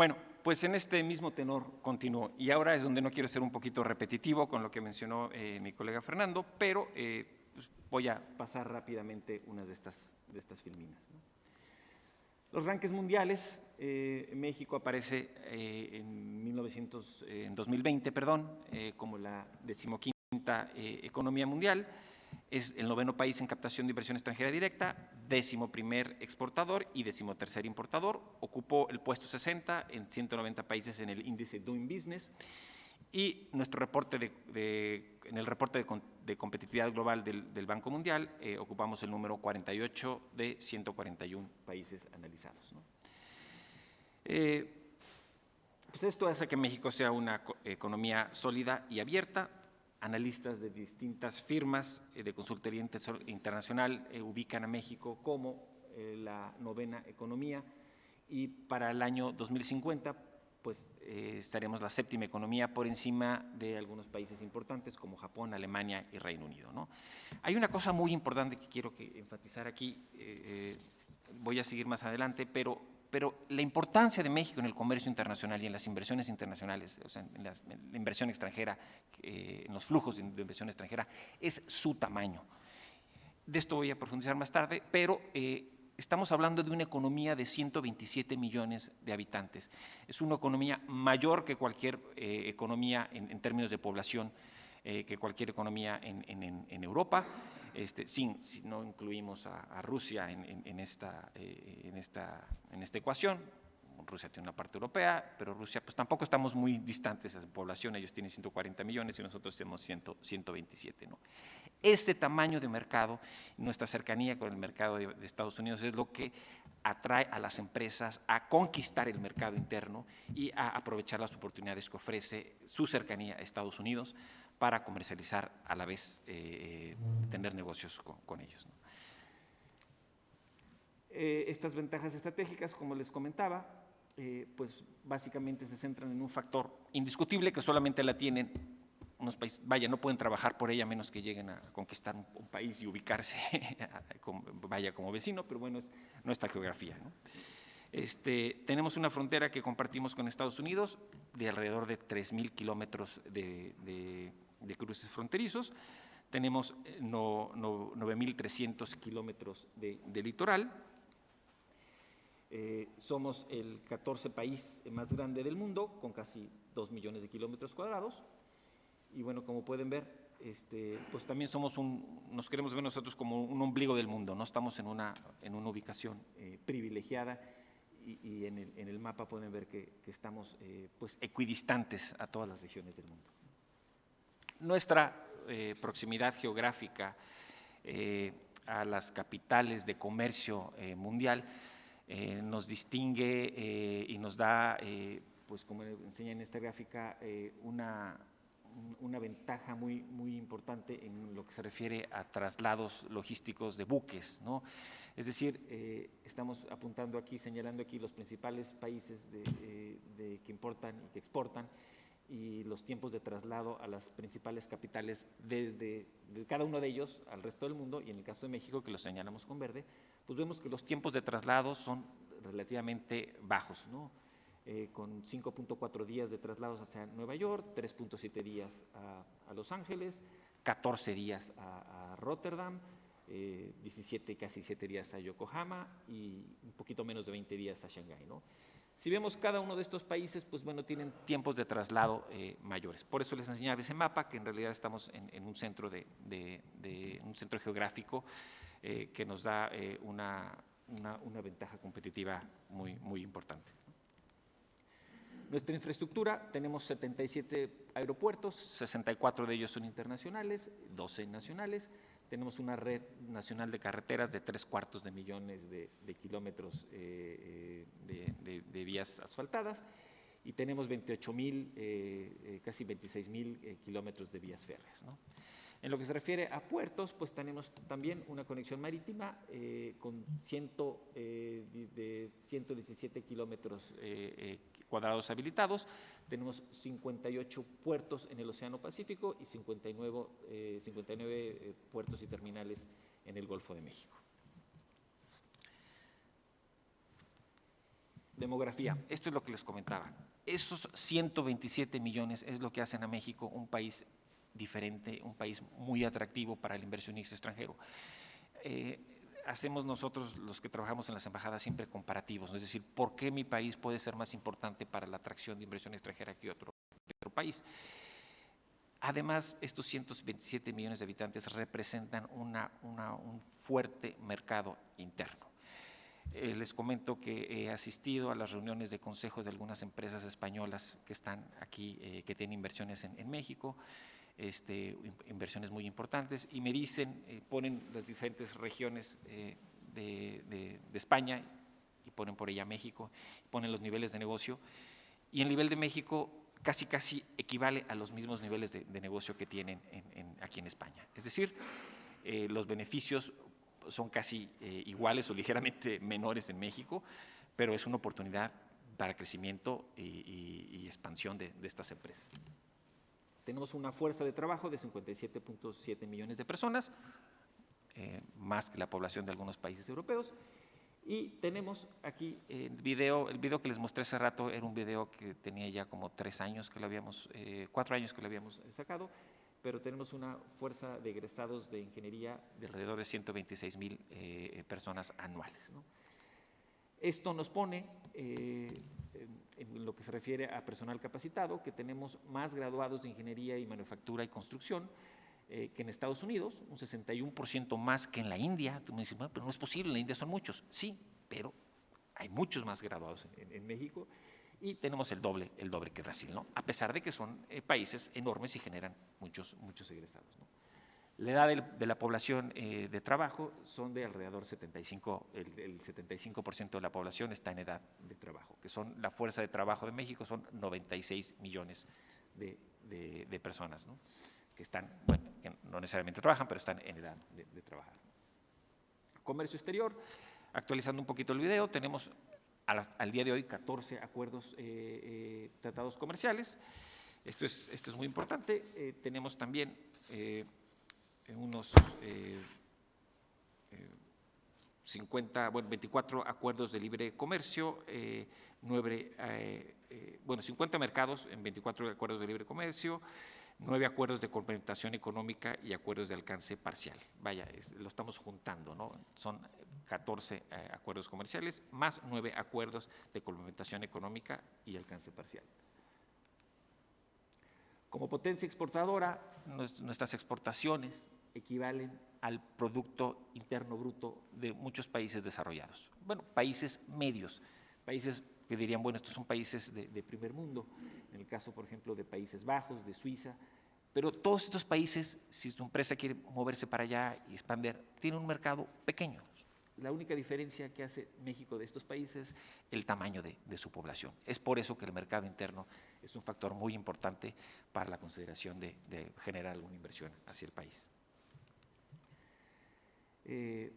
Bueno, pues en este mismo tenor continúo, y ahora es donde no quiero ser un poquito repetitivo con lo que mencionó mi colega Fernando, pero pues voy a pasar rápidamente unas de estas filminas, ¿no? Los rankings mundiales, México aparece en 2020, como la 15ª economía mundial. Es el 9º país en captación de inversión extranjera directa, 11º exportador y 13º importador. Ocupó el puesto 60 en 190 países en el índice Doing Business. Y nuestro reporte en el reporte de competitividad global del Banco Mundial ocupamos el número 48 de 141 países analizados, ¿no? Pues esto hace que México sea una economía sólida y abierta. Analistas de distintas firmas de consultoría internacional ubican a México como la 9ª economía, y para el año 2050 pues estaremos la 7ª economía, por encima de algunos países importantes como Japón, Alemania y Reino Unido, ¿no? Hay una cosa muy importante que quiero enfatizar aquí, voy a seguir más adelante, pero la importancia de México en el comercio internacional y en las inversiones internacionales, o sea, en la inversión extranjera, en los flujos de inversión extranjera, es su tamaño. De esto voy a profundizar más tarde, pero estamos hablando de una economía de 127 millones de habitantes. Es una economía mayor que cualquier economía en términos de población, que cualquier economía en Europa, si no incluimos a Rusia en esta ecuación. Rusia tiene una parte europea, pero Rusia pues tampoco estamos muy distantes a su población. Ellos tienen 140 millones y nosotros tenemos 127, ¿no? Este tamaño de mercado, nuestra cercanía con el mercado de Estados Unidos, es lo que atrae a las empresas a conquistar el mercado interno y a aprovechar las oportunidades que ofrece su cercanía a Estados Unidos para comercializar, a la vez tener negocios con ellos, ¿no? Estas ventajas estratégicas, como les comentaba, pues básicamente se centran en un factor indiscutible que solamente la tienen unos países. Vaya, no pueden trabajar por ella a menos que lleguen a conquistar un país y ubicarse como vecino, pero bueno, es nuestra geografía, ¿no? Tenemos una frontera que compartimos con Estados Unidos de alrededor de 3,000 kilómetros de cruces fronterizos. Tenemos 9,300 kilómetros de litoral. Somos el 14 país más grande del mundo, con casi 2 millones de kilómetros cuadrados. Y bueno, como pueden ver, pues también nos queremos ver nosotros como un ombligo del mundo, ¿no? Estamos en una ubicación privilegiada, y en el mapa pueden ver que estamos pues equidistantes a todas las regiones del mundo. Nuestra proximidad geográfica a las capitales de comercio mundial nos distingue y nos da, pues como enseña en esta gráfica, una ventaja muy importante en lo que se refiere a traslados logísticos de buques, ¿no? Es decir, estamos apuntando aquí, señalando aquí los principales países que importan y que exportan, y los tiempos de traslado a las principales capitales de cada uno de ellos al resto del mundo. Y en el caso de México, que lo señalamos con verde, pues vemos que los tiempos de traslado son relativamente bajos, ¿no? Con 5.4 días de traslados hacia Nueva York, 3.7 días a Los Ángeles, 14 días a Rotterdam, 17, casi 7 días a Yokohama y un poquito menos de 20 días a Shanghái, ¿no? Si vemos cada uno de estos países, pues bueno, tienen tiempos de traslado mayores. Por eso les enseñaba ese mapa, que en realidad estamos en un centro un centro geográfico que nos da una ventaja competitiva muy importante. Nuestra infraestructura, tenemos 77 aeropuertos, 64 de ellos son internacionales, 12 nacionales. Tenemos una red nacional de carreteras de 3/4 millones de kilómetros de vías asfaltadas, y tenemos 28,000, casi 26,000 kilómetros de vías férreas, ¿no? En lo que se refiere a puertos, pues tenemos también una conexión marítima con 117 kilómetros cuadrados habilitados. Tenemos 58 puertos en el Océano Pacífico y 59 puertos y terminales en el Golfo de México. demografía, esto es lo que les comentaba. Esos 127 millones es lo que hacen a México un país diferente, un país muy atractivo para el inversionista extranjero. Hacemos nosotros, los que trabajamos en las embajadas, siempre comparativos, ¿no? Es decir, ¿por qué mi país puede ser más importante para la atracción de inversión extranjera que otro país? Además, estos 127 millones de habitantes representan un fuerte mercado interno. Les comento que he asistido a las reuniones de consejo de algunas empresas españolas que están aquí, que tienen inversiones en México, inversiones muy importantes, y me dicen, ponen las diferentes regiones de España y ponen por ella México, ponen los niveles de negocio, y el nivel de México casi equivale a los mismos niveles de negocio que tienen aquí en España. Es decir, los beneficios son casi iguales o ligeramente menores en México, pero es una oportunidad para crecimiento y expansión de estas empresas. Tenemos una fuerza de trabajo de 57.7 millones de personas, más que la población de algunos países europeos. Y tenemos aquí el video que les mostré hace rato era un video que tenía ya como 4 años que lo habíamos sacado, pero tenemos una fuerza de egresados de ingeniería de alrededor de 126,000 personas anuales, ¿no? Esto nos pone, en lo que se refiere a personal capacitado, que tenemos más graduados de ingeniería y manufactura y construcción que en Estados Unidos, un 61% más que en la India. Tú me dices, bueno, pero no es posible, en la India son muchos. Sí, pero hay muchos más graduados en México, y tenemos el doble que Brasil, ¿no? A pesar de que son países enormes y generan muchos egresados, ¿no? La edad de la población de trabajo son de alrededor 75, el 75% de la población está en edad de trabajo, que son la fuerza de trabajo de México, son 96 millones de personas, ¿no? Que están, bueno, que no necesariamente trabajan, pero están en edad de trabajar. Comercio exterior, actualizando un poquito el video, tenemos al día de hoy 14 acuerdos, tratados comerciales. Esto es muy importante. Tenemos también unos 24 acuerdos de libre comercio, 50 mercados en 24 acuerdos de libre comercio, 9 acuerdos de complementación económica y acuerdos de alcance parcial. Vaya, lo estamos juntando, ¿no? Son 14 acuerdos comerciales más 9 acuerdos de complementación económica y alcance parcial. Como potencia exportadora, nuestras exportaciones equivalen al Producto Interno Bruto de muchos países desarrollados. Bueno, países medios, países que dirían, bueno, estos son países de primer mundo, en el caso, por ejemplo, de Países Bajos, de Suiza, pero todos estos países, si su empresa quiere moverse para allá y expandir, tienen un mercado pequeño. La única diferencia que hace México de estos países es el tamaño de su población. Es por eso que el mercado interno es un factor muy importante para la consideración de generar alguna inversión hacia el país. En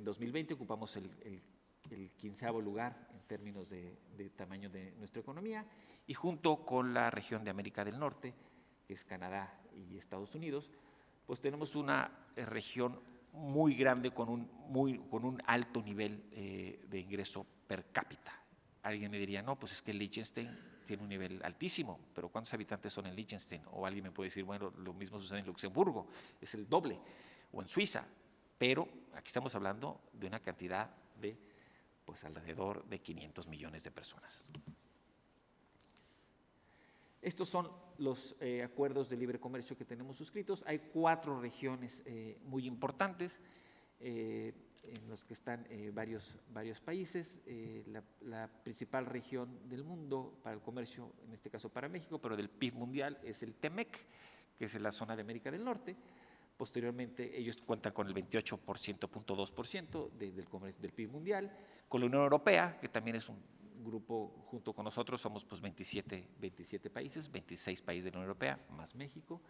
2020 ocupamos el 15º lugar en términos de tamaño de nuestra economía, y junto con la región de América del Norte, que es Canadá y Estados Unidos, pues tenemos una región muy grande con un alto nivel de ingreso per cápita. Alguien me diría, no, pues es que Liechtenstein tiene un nivel altísimo, pero ¿cuántos habitantes son en Liechtenstein? O alguien me puede decir, bueno, lo mismo sucede en Luxemburgo, es el doble, o en Suiza, pero aquí estamos hablando de una cantidad de pues alrededor de 500 millones de personas. Estos son los acuerdos de libre comercio que tenemos suscritos. Hay 4 regiones muy importantes en los que están varios países. La principal región del mundo para el comercio, en este caso para México, pero del PIB mundial, es el TEMEC, que es en la zona de América del Norte. Posteriormente, ellos cuentan con el 28.2% del PIB mundial, con la Unión Europea, que también es un grupo junto con nosotros, somos pues 27 países, 26 países de la Unión Europea, más México,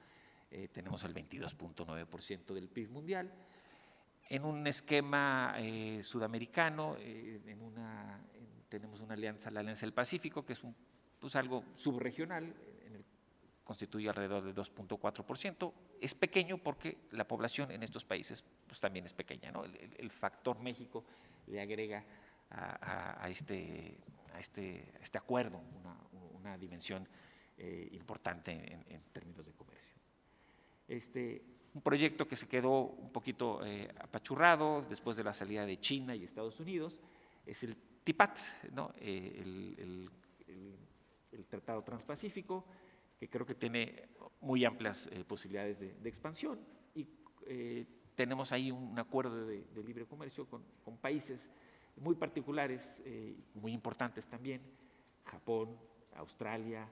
tenemos el 22.9% del PIB mundial. En un esquema sudamericano, tenemos una alianza, la Alianza del Pacífico, que es pues algo subregional, constituye alrededor del 2.4%. Es pequeño porque la población en estos países pues también es pequeña, ¿no? El factor México le agrega a este acuerdo, una dimensión importante en términos de comercio. Un proyecto que se quedó un poquito apachurrado después de la salida de China y Estados Unidos es el TIPAT, ¿no? el Tratado Transpacífico, que creo que tiene muy amplias posibilidades de expansión, y tenemos ahí un acuerdo de libre comercio con países muy particulares, muy importantes también, Japón, Australia,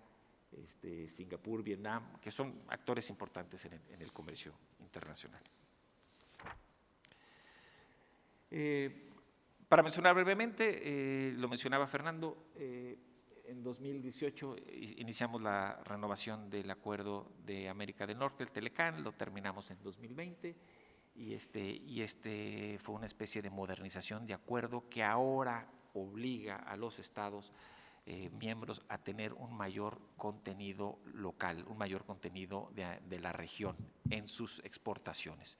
Singapur, Vietnam, que son actores importantes en el comercio internacional. Para mencionar brevemente, lo mencionaba Fernando, en 2018 iniciamos la renovación del Acuerdo de América del Norte, el Telecán, lo terminamos en 2020 y fue una especie de modernización de acuerdo que ahora obliga a los estados miembros a tener un mayor contenido local, un mayor contenido de la región en sus exportaciones.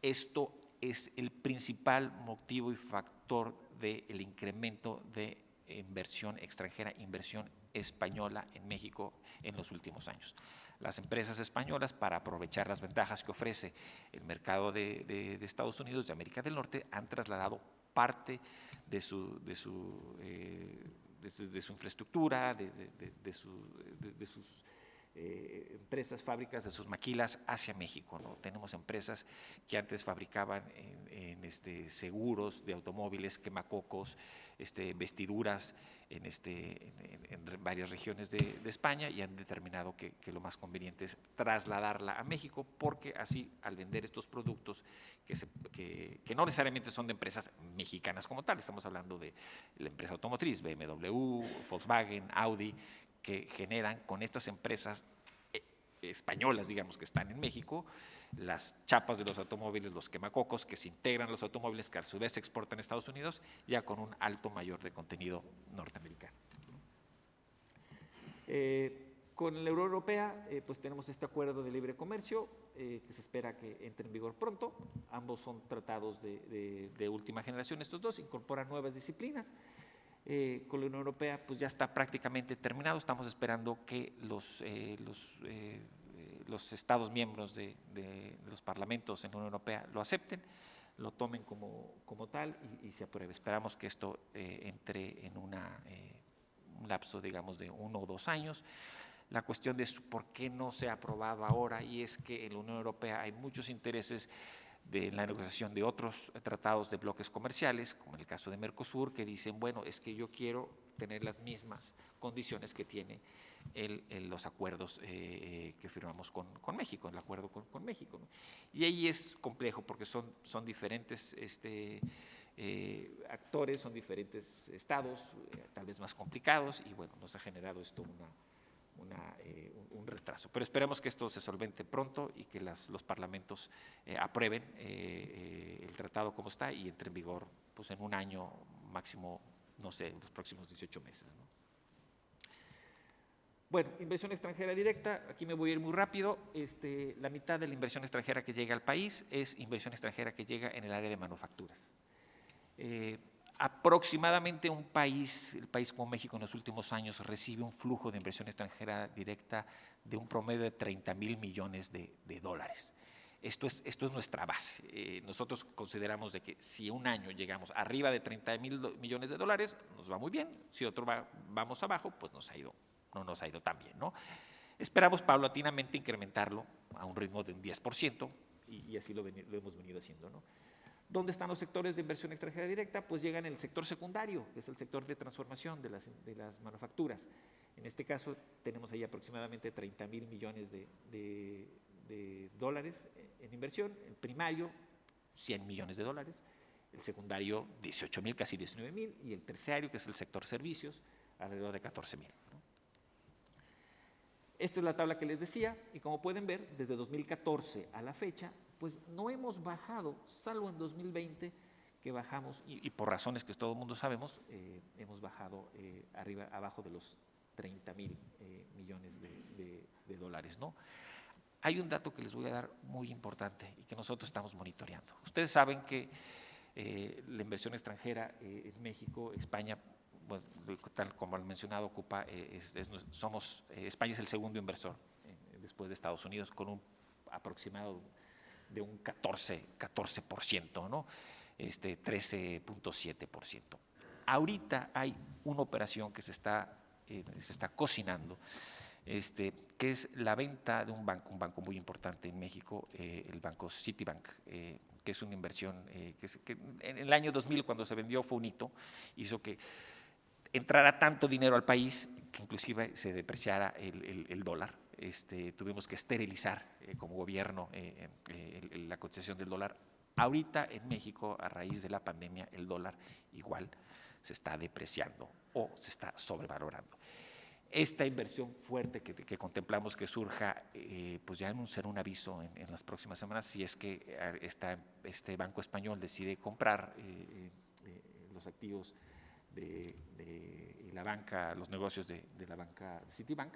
Esto es el principal motivo y factor del incremento de inversión extranjera, inversión española en México en los últimos años. Las empresas españolas, para aprovechar las ventajas que ofrece el mercado de Estados Unidos, de América del Norte, han trasladado parte de su infraestructura, de sus empresas, fábricas, de sus maquilas hacia México, ¿no? Tenemos empresas que antes fabricaban en seguros de automóviles, quemacocos, vestiduras en varias regiones de España, y han determinado que lo más conveniente es trasladarla a México, porque así, al vender estos productos que no necesariamente son de empresas mexicanas como tal, estamos hablando de la empresa automotriz, BMW, Volkswagen, Audi, que generan con estas empresas españolas, digamos, que están en México, las chapas de los automóviles, los quemacocos que se integran a los automóviles, que a su vez se exportan a Estados Unidos, ya con un alto mayor de contenido norteamericano. Con la Unión Europea, pues tenemos este acuerdo de libre comercio que se espera que entre en vigor pronto. Ambos son tratados de última generación, estos dos, incorporan nuevas disciplinas. Con la Unión Europea pues ya está prácticamente terminado, estamos esperando que los Estados miembros de los parlamentos en la Unión Europea lo acepten, lo tomen como tal y se apruebe. Esperamos que esto entre en un lapso, digamos, de 1 o 2 años. La cuestión de por qué no se ha aprobado ahora, y es que en la Unión Europea hay muchos intereses de la negociación de otros tratados de bloques comerciales, como en el caso de Mercosur, que dicen, bueno, es que yo quiero tener las mismas condiciones que tiene los acuerdos que firmamos con México, el acuerdo con México, ¿no? Y ahí es complejo porque son diferentes actores, son diferentes estados, tal vez más complicados, y bueno, nos ha generado esto un retraso. Pero esperemos que esto se solvente pronto y que los parlamentos aprueben el tratado como está y entre en vigor pues, en 1 año, máximo, no sé, en los próximos 18 meses, ¿no? Bueno, inversión extranjera directa, aquí me voy a ir muy rápido. La mitad de la inversión extranjera que llega al país es inversión extranjera que llega en el área de manufacturas. Aproximadamente el país como México en los últimos años recibe un flujo de inversión extranjera directa de un promedio de 30,000 millones de dólares. Esto es nuestra base. Nosotros consideramos de que si un año llegamos arriba de 30,000 millones de dólares, nos va muy bien. Si otro vamos abajo, pues no nos ha ido tan bien, ¿no? Esperamos paulatinamente incrementarlo a un ritmo de un 10% y así lo hemos venido haciendo, ¿no? ¿Dónde están los sectores de inversión extranjera directa? Pues llegan en el sector secundario, que es el sector de transformación de las manufacturas. En este caso tenemos ahí aproximadamente 30,000 millones de dólares en inversión. El primario, 100 millones de dólares. El secundario, 18,000, casi 19,000. Y el terciario, que es el sector servicios, alrededor de 14,000, ¿no? Esta es la tabla que les decía, y como pueden ver, desde 2014 a la fecha, pues no hemos bajado, salvo en 2020, que bajamos, y por razones que todo el mundo sabemos, hemos bajado abajo de los 30,000 millones de dólares, ¿no? Hay un dato que les voy a dar muy importante y que nosotros estamos monitoreando. Ustedes saben que La inversión extranjera en México, España, bueno, tal como han mencionado, ocupa, España es el segundo inversor después de Estados Unidos, con un aproximado de un 14%, ¿no? 13.7%. Ahorita hay una operación que se está cocinando, que es la venta de un banco muy importante en México, el banco Citibank, que es una inversión que en el año 2000, cuando se vendió, fue un hito, hizo que entrara tanto dinero al país que inclusive se depreciara el dólar. Tuvimos que esterilizar como gobierno la cotización del dólar. Ahorita en México, a raíz de la pandemia, el dólar igual se está depreciando o se está sobrevalorando. Esta inversión fuerte que contemplamos que surja, pues ya anunciará un aviso en las próximas semanas, si es que este banco español decide comprar los activos de la banca, los negocios de la banca Citibank,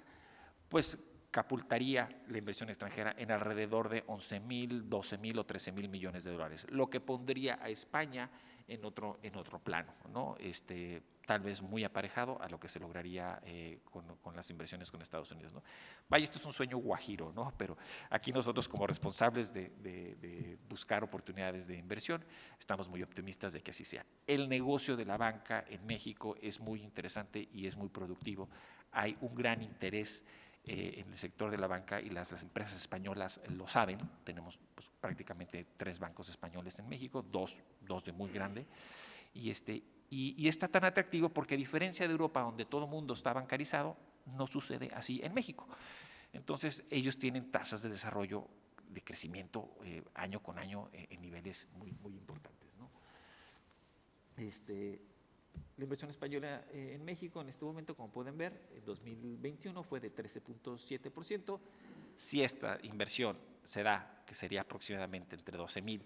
pues catapultaría la inversión extranjera en alrededor de 11.000, 12.000 o 13.000 millones de dólares, lo que pondría a España en otro plano, ¿no? Tal vez muy aparejado a lo que se lograría con las inversiones con Estados Unidos, ¿no? Vaya, esto es un sueño guajiro, ¿no? Pero aquí nosotros, como responsables de buscar oportunidades de inversión, estamos muy optimistas de que así sea. El negocio de la banca en México es muy interesante y es muy productivo. Hay un gran interés en el sector de la banca, y las empresas españolas lo saben. Tenemos pues, prácticamente 3 bancos españoles en México, dos de muy grande, y está tan atractivo porque, a diferencia de Europa, donde todo el mundo está bancarizado, no sucede así en México. Entonces ellos tienen tasas de desarrollo, de crecimiento año con año en niveles muy importantes, ¿no? La inversión española en México en este momento, como pueden ver, en 2021 fue de 13.7%. Si esta inversión se da, que sería aproximadamente entre 12.000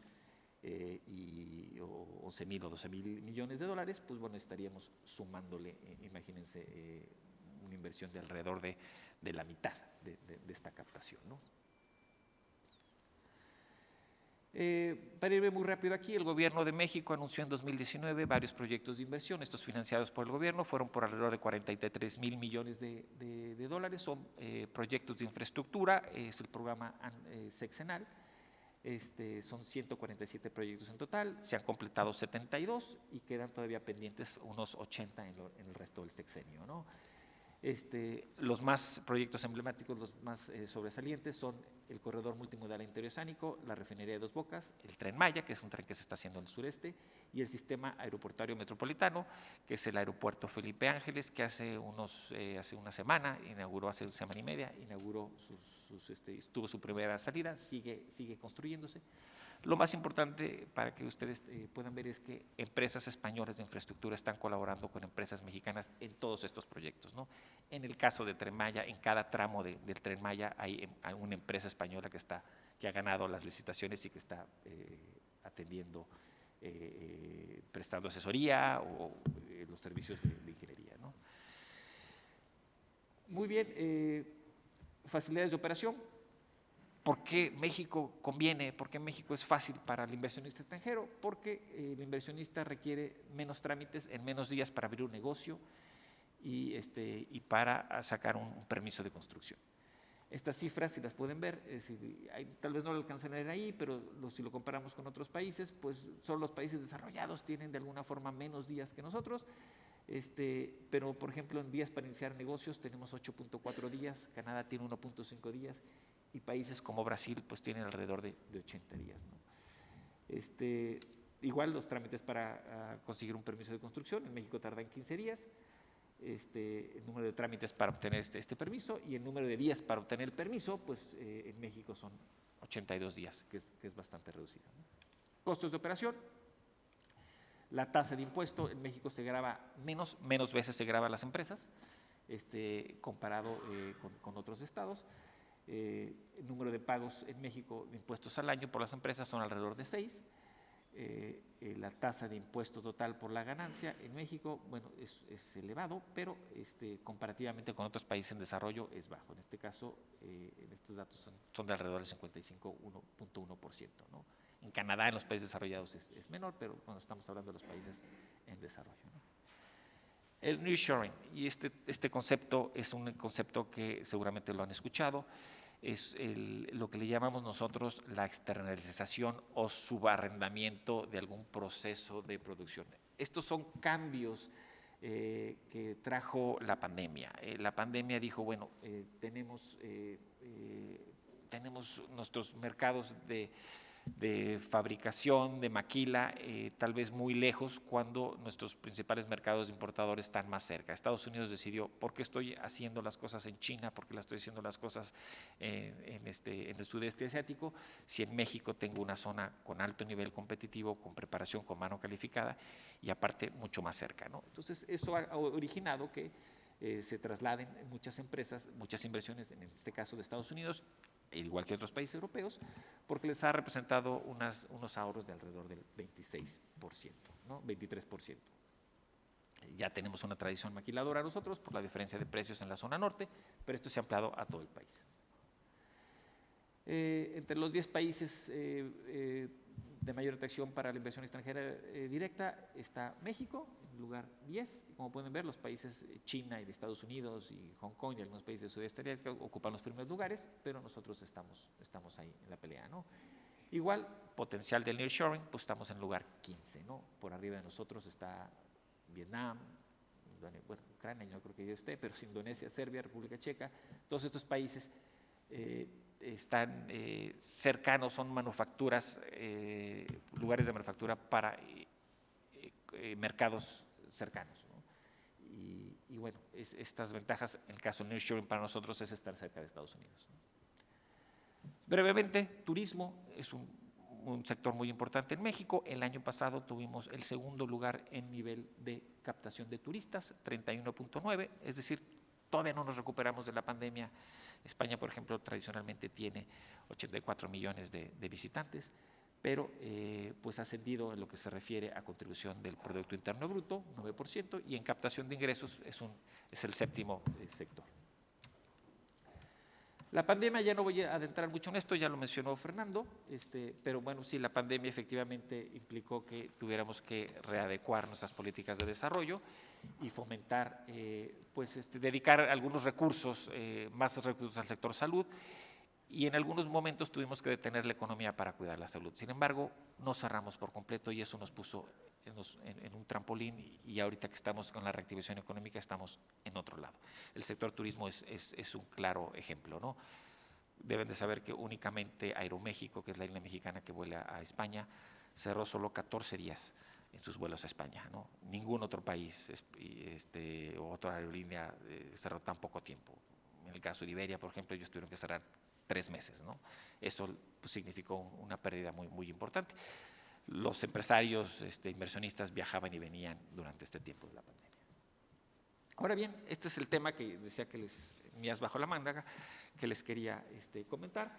y 11.000 o 12.000 millones de dólares, pues bueno, estaríamos sumándole, imagínense, una inversión de alrededor de la mitad de esta captación, ¿no? Para irme muy rápido aquí, el Gobierno de México anunció en 2019 varios proyectos de inversión. Estos, financiados por el gobierno, fueron por alrededor de 43.000 millones de dólares. Son proyectos de infraestructura, es el programa sexenal. Son 147 proyectos en total, se han completado 72 y quedan todavía pendientes unos 80 en el resto del sexenio, ¿no? Los más proyectos emblemáticos, los más sobresalientes, son el corredor multimodal interoceánico, la refinería de Dos Bocas, el Tren Maya, que es un tren que se está haciendo en el sureste, y el sistema aeroportuario metropolitano, que es el aeropuerto Felipe Ángeles, que hace una semana inauguró, hace una semana y media, inauguró tuvo su primera salida, sigue construyéndose. Lo más importante, para que ustedes puedan ver, es que empresas españolas de infraestructura están colaborando con empresas mexicanas en todos estos proyectos, ¿no? En el caso de Tren Maya, en cada tramo del Tren Maya hay una empresa española que ha ganado las licitaciones y que está atendiendo, prestando asesoría o los servicios de ingeniería, ¿no? Muy bien, facilidades de operación. ¿Por qué México conviene? ¿Por qué México es fácil para el inversionista extranjero? Porque el inversionista requiere menos trámites, en menos días, para abrir un negocio y para sacar un permiso de construcción. Estas cifras, si las pueden ver, tal vez no lo alcancen a ver ahí, pero si lo comparamos con otros países, pues solo los países desarrollados tienen de alguna forma menos días que nosotros. Pero, por ejemplo, en días para iniciar negocios tenemos 8.4 días, Canadá tiene 1.5 días, y países como Brasil pues tienen alrededor de 80 días, ¿no? Igual los trámites para conseguir un permiso de construcción en México tardan 15 días, el número de trámites para obtener este permiso, y el número de días para obtener el permiso, pues en México son 82 días, que es bastante reducido, ¿no? Costos de operación. La tasa de impuesto en México se grava menos veces se grava a las empresas, comparado con otros estados. El número de pagos en México de impuestos al año por las empresas son alrededor de 6. La tasa de impuesto total por la ganancia en México, bueno, es elevado, pero comparativamente con otros países en desarrollo es bajo. En este caso, estos datos son de alrededor del 55.1%, ¿no? En Canadá, en los países desarrollados es menor, pero cuando estamos hablando de los países en desarrollo, ¿no? El nearshoring, y este concepto es un concepto que seguramente lo han escuchado, es lo que le llamamos nosotros la externalización o subarrendamiento de algún proceso de producción. Estos son cambios que trajo la pandemia. La pandemia dijo, bueno, tenemos nuestros mercados de fabricación, de maquila, tal vez muy lejos, cuando nuestros principales mercados importadores están más cerca. Estados Unidos decidió, ¿por qué estoy haciendo las cosas en China? ¿Por qué las estoy haciendo las cosas en el sudeste asiático? Si en México tengo una zona con alto nivel competitivo, con preparación, con mano calificada y aparte mucho más cerca, ¿no? Entonces, eso ha originado que se trasladen muchas empresas, muchas inversiones, en este caso de Estados Unidos, igual que otros países europeos, porque les ha representado unos ahorros de alrededor del 26%, ¿no? 23%. Ya tenemos una tradición maquiladora nosotros por la diferencia de precios en la zona norte, pero esto se ha ampliado a todo el país. Entre los 10 países de mayor atracción para la inversión extranjera directa está México, en lugar 10. Y como pueden ver, los países China y de Estados Unidos y Hong Kong y algunos países del sudeste asiático ocupan los primeros lugares, pero nosotros estamos ahí en la pelea, ¿no? Igual, potencial del nearshoring, pues estamos en lugar 15, ¿no? Por arriba de nosotros está Vietnam, bueno, Ucrania, yo no creo que ya esté, pero Indonesia, Serbia, República Checa, todos estos países están cercanos, son manufacturas, lugares de manufactura para mercados cercanos, ¿no? Y bueno, estas ventajas, en el caso del nearshoring para nosotros es estar cerca de Estados Unidos, ¿no? Brevemente, turismo es un sector muy importante en México. El año pasado tuvimos el segundo lugar en nivel de captación de turistas, 31.9, es decir, todavía no nos recuperamos de la pandemia. España, por ejemplo, tradicionalmente tiene 84 millones de visitantes, pero pues ha ascendido en lo que se refiere a contribución del Producto Interno Bruto, 9%, y en captación de ingresos es el séptimo sector. La pandemia, ya no voy a adentrar mucho en esto, ya lo mencionó Fernando, pero bueno, sí, la pandemia efectivamente implicó que tuviéramos que readecuar nuestras políticas de desarrollo y fomentar, dedicar algunos recursos, más recursos al sector salud, y en algunos momentos tuvimos que detener la economía para cuidar la salud. Sin embargo, no cerramos por completo y eso nos puso en un trampolín, y ahorita que estamos con la reactivación económica estamos en otro lado. El sector turismo es un claro ejemplo, ¿no? Deben de saber que únicamente Aeroméxico, que es la aerolínea mexicana que vuela a España, cerró solo 14 días en sus vuelos a España, ¿no? Ningún otro país o otra aerolínea cerró tan poco tiempo. En el caso de Iberia, por ejemplo, ellos tuvieron que cerrar 3 meses, ¿no? Eso pues, significó una pérdida muy, muy importante. Los empresarios, inversionistas viajaban y venían durante este tiempo de la pandemia. Ahora bien, este es el tema que decía que mías bajo la manga, que les quería comentar.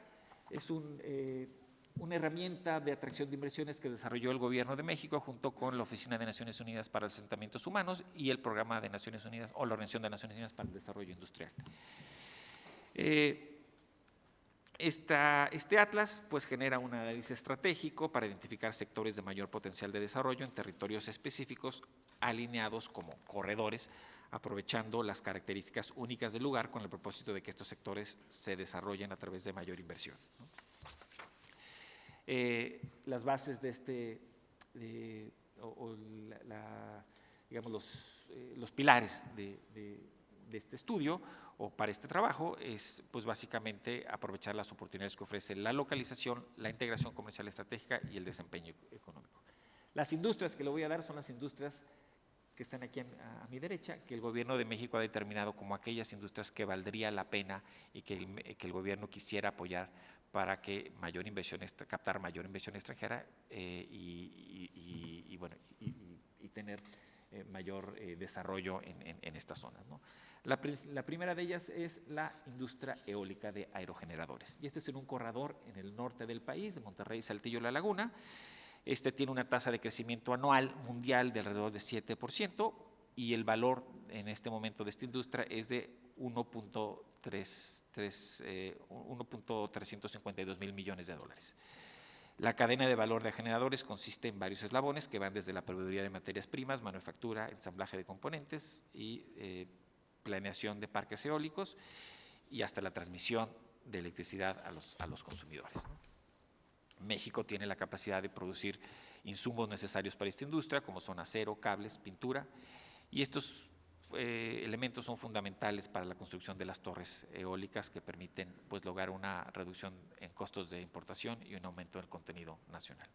Es una herramienta de atracción de inversiones que desarrolló el Gobierno de México junto con la Oficina de Naciones Unidas para los Asentamientos Humanos y el Programa de Naciones Unidas o la Organización de Naciones Unidas para el Desarrollo Industrial. Este atlas pues, genera un análisis estratégico para identificar sectores de mayor potencial de desarrollo en territorios específicos alineados como corredores, aprovechando las características únicas del lugar con el propósito de que estos sectores se desarrollen a través de mayor inversión, ¿no? Las bases de los pilares de este estudio o para este trabajo es pues básicamente aprovechar las oportunidades que ofrece la localización, la integración comercial estratégica y el desempeño económico. Las industrias que le voy a dar son las industrias que están aquí a mi derecha, que el Gobierno de México ha determinado como aquellas industrias que valdría la pena y que el Gobierno quisiera apoyar para que captar mayor inversión extranjera y tener mayor desarrollo en estas zonas, ¿no? La primera de ellas es la industria eólica de aerogeneradores. Y este es en un corredor en el norte del país, de Monterrey, Saltillo, La Laguna. Tiene una tasa de crecimiento anual mundial de alrededor de 7% y el valor en este momento de esta industria es de 1.352 mil millones de dólares. La cadena de valor de generadores consiste en varios eslabones que van desde la proveeduría de materias primas, manufactura, ensamblaje de componentes y planeación de parques eólicos y hasta la transmisión de electricidad a los consumidores, ¿no? México tiene la capacidad de producir insumos necesarios para esta industria, como son acero, cables, pintura, y estos elementos son fundamentales para la construcción de las torres eólicas que permiten pues, lograr una reducción en costos de importación y un aumento del contenido nacional.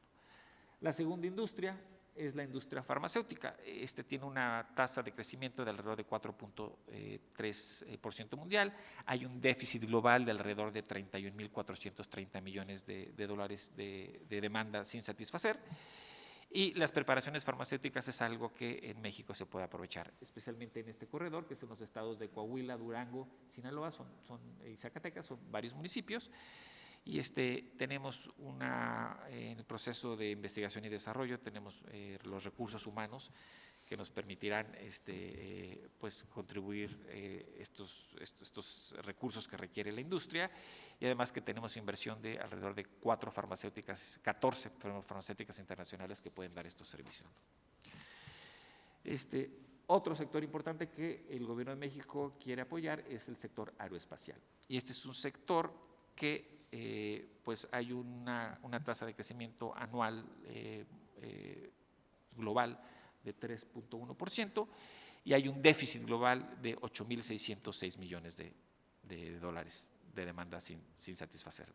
La segunda industria es la industria farmacéutica. Este tiene una tasa de crecimiento de alrededor de 4.3% mundial. Hay un déficit global de alrededor de 31.430 millones de dólares de demanda sin satisfacer. Y las preparaciones farmacéuticas es algo que en México se puede aprovechar, especialmente en este corredor, que son los estados de Coahuila, Durango, Sinaloa y Zacatecas, son varios municipios. Y tenemos en el proceso de investigación y desarrollo, tenemos los recursos humanos que nos permitirán pues, contribuir estos recursos que requiere la industria, y además que tenemos inversión de alrededor de 14 farmacéuticas internacionales que pueden dar estos servicios. Otro sector importante que el Gobierno de México quiere apoyar es el sector aeroespacial. Y este es un sector que pues hay una tasa de crecimiento anual global de 3.1% y hay un déficit global de 8.606 millones de dólares de demanda sin satisfacer.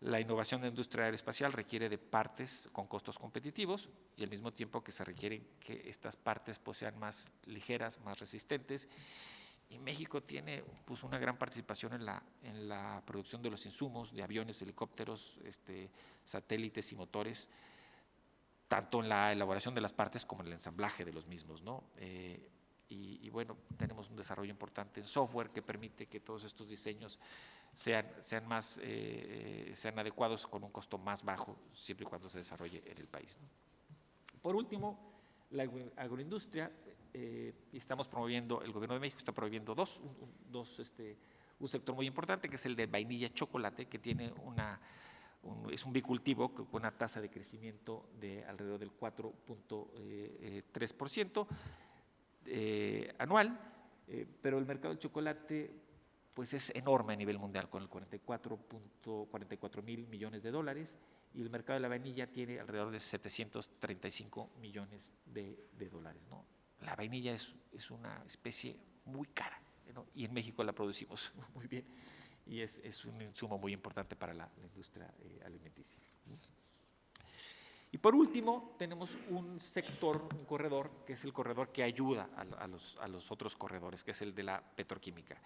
La innovación de la industria aeroespacial requiere de partes con costos competitivos y al mismo tiempo que se requiere que estas partes pues, sean más ligeras, más resistentes. Y México tiene pues, una gran participación en la producción de los insumos de aviones, helicópteros, satélites y motores, tanto en la elaboración de las partes como en el ensamblaje de los mismos, ¿no? Y bueno, tenemos un desarrollo importante en software que permite que todos estos diseños sean adecuados con un costo más bajo, siempre y cuando se desarrolle en el país, ¿no? Por último, la agroindustria, estamos promoviendo, el Gobierno de México está promoviendo un sector muy importante, que es el de vainilla chocolate, que tiene es un bicultivo con una tasa de crecimiento de alrededor del 4.3% anual, pero el mercado del chocolate pues es enorme a nivel mundial, con el 44 mil millones de dólares, y el mercado de la vainilla tiene alrededor de 735 millones de dólares, ¿no? La vainilla es una especie muy cara, ¿no? Y en México la producimos muy bien y es un insumo muy importante para la industria alimenticia. Y por último, tenemos un corredor, que es el corredor que ayuda a los otros corredores, que es el de la petroquímica.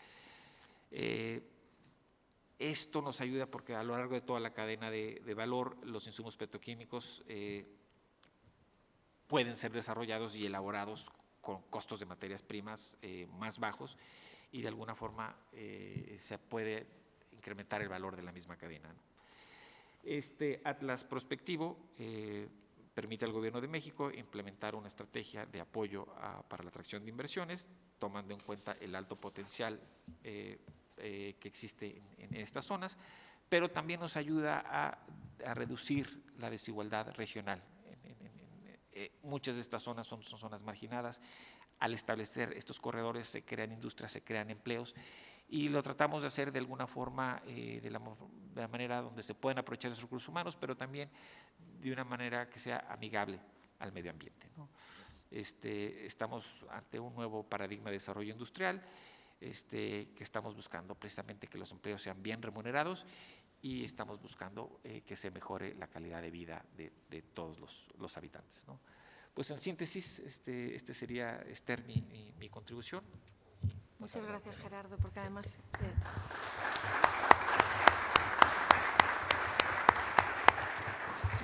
Esto nos ayuda porque a lo largo de toda la cadena de valor, los insumos petroquímicos pueden ser desarrollados y elaborados con costos de materias primas más bajos, y de alguna forma se puede incrementar el valor de la misma cadena, ¿no? Este Atlas prospectivo permite al Gobierno de México implementar una estrategia de apoyo para la atracción de inversiones, tomando en cuenta el alto potencial que existe en estas zonas, pero también nos ayuda a reducir la desigualdad regional. Muchas de estas zonas son zonas marginadas. Al establecer estos corredores se crean industrias, se crean empleos, y lo tratamos de hacer de alguna forma, de la manera donde se pueden aprovechar los recursos humanos, pero también de una manera que sea amigable al medio ambiente, ¿no? Estamos ante un nuevo paradigma de desarrollo industrial, que estamos buscando precisamente que los empleos sean bien remunerados, y estamos buscando que se mejore la calidad de vida de todos los habitantes, ¿no? Pues en síntesis, sería, Esther, mi contribución. Muchas gracias, Gerardo, porque además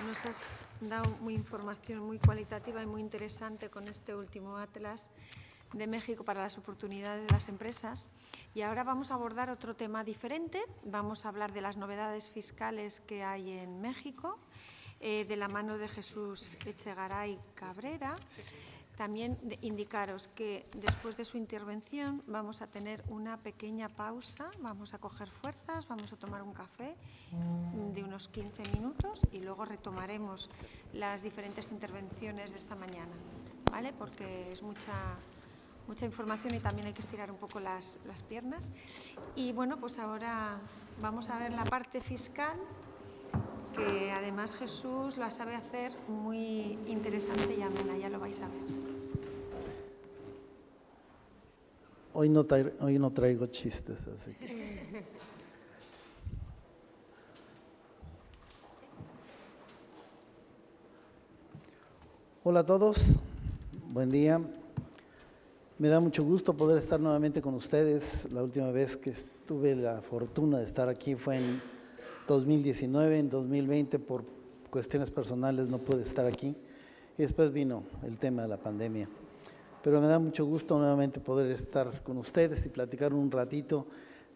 nos has dado información muy cualitativa y muy interesante con este último Atlas de México para las oportunidades de las empresas. Y ahora vamos a abordar otro tema diferente. Vamos a hablar de las novedades fiscales que hay en México, de la mano de Jesús Echegaray Cabrera, También indicaros que después de su intervención vamos a tener una pequeña pausa, vamos a coger fuerzas, vamos a tomar un café de unos 15 minutos y luego retomaremos las diferentes intervenciones de esta mañana, ¿vale? Porque es mucha información y también hay que estirar un poco las piernas. Y bueno, pues ahora vamos a ver la parte fiscal, que además Jesús la sabe hacer muy interesante y amena, ya lo vais a ver. Hoy no traigo chistes, así que. Hola a todos, buen día. Me da mucho gusto poder estar nuevamente con ustedes. La última vez que tuve la fortuna de estar aquí fue en 2019, en 2020 por cuestiones personales no pude estar aquí y después vino el tema de la pandemia. Pero me da mucho gusto nuevamente poder estar con ustedes y platicar un ratito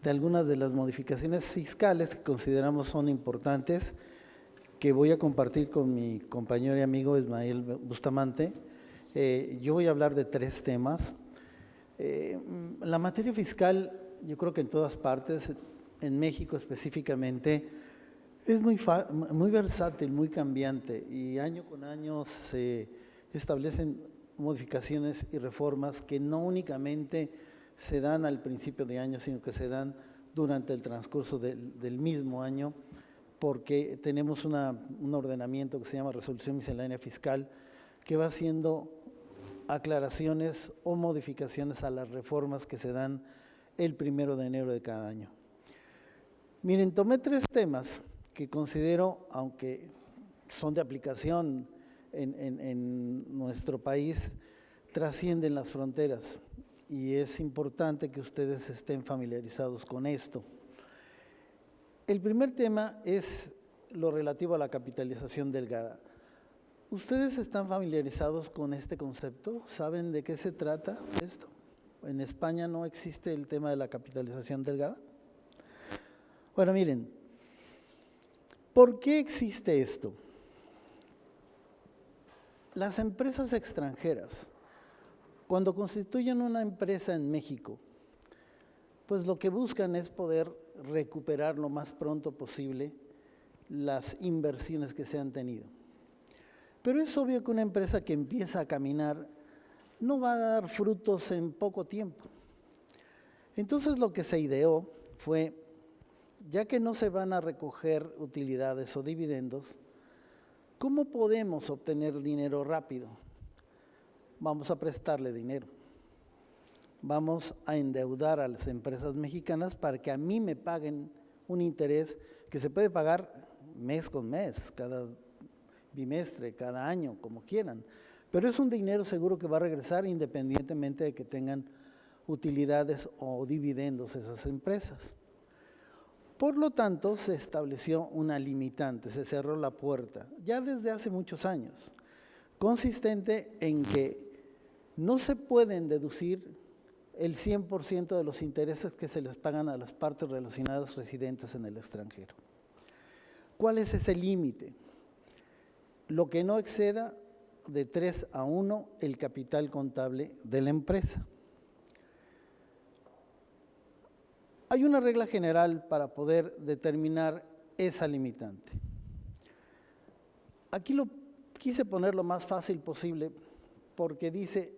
de algunas de las modificaciones fiscales que consideramos son importantes, que voy a compartir con mi compañero y amigo Ismael Bustamante. Yo voy a hablar de 3 temas. La materia fiscal, yo creo que en todas partes, en México específicamente, es muy versátil, muy cambiante y año con año se establecen modificaciones y reformas que no únicamente se dan al principio de año, sino que se dan durante el transcurso del mismo año, porque tenemos un ordenamiento que se llama Resolución Miscelánea Fiscal, que va haciendo aclaraciones o modificaciones a las reformas que se dan el 1 de enero de cada año. Miren, tomé 3 temas que considero, aunque son de aplicación en nuestro país, trascienden las fronteras y es importante que ustedes estén familiarizados con esto. El primer tema es lo relativo a la capitalización delgada. ¿Ustedes están familiarizados con este concepto? ¿Saben de qué se trata esto? ¿En España no existe el tema de la capitalización delgada? Bueno, miren, ¿por qué existe esto? Las empresas extranjeras, cuando constituyen una empresa en México, pues lo que buscan es poder recuperar lo más pronto posible las inversiones que se han tenido. Pero es obvio que una empresa que empieza a caminar no va a dar frutos en poco tiempo. Entonces lo que se ideó fue, ya que no se van a recoger utilidades o dividendos, ¿cómo podemos obtener dinero rápido? Vamos a prestarle dinero. Vamos a endeudar a las empresas mexicanas para que a mí me paguen un interés que se puede pagar mes con mes, cada bimestre, cada año, como quieran. Pero es un dinero seguro que va a regresar independientemente de que tengan utilidades o dividendos esas empresas. Por lo tanto, se estableció una limitante, se cerró la puerta, ya desde hace muchos años, consistente en que no se pueden deducir el 100% de los intereses que se les pagan a las partes relacionadas residentes en el extranjero. ¿Cuál es ese límite? Lo que no exceda de 3:1 el capital contable de la empresa. Hay una regla general para poder determinar esa limitante. Aquí lo quise poner lo más fácil posible porque dice,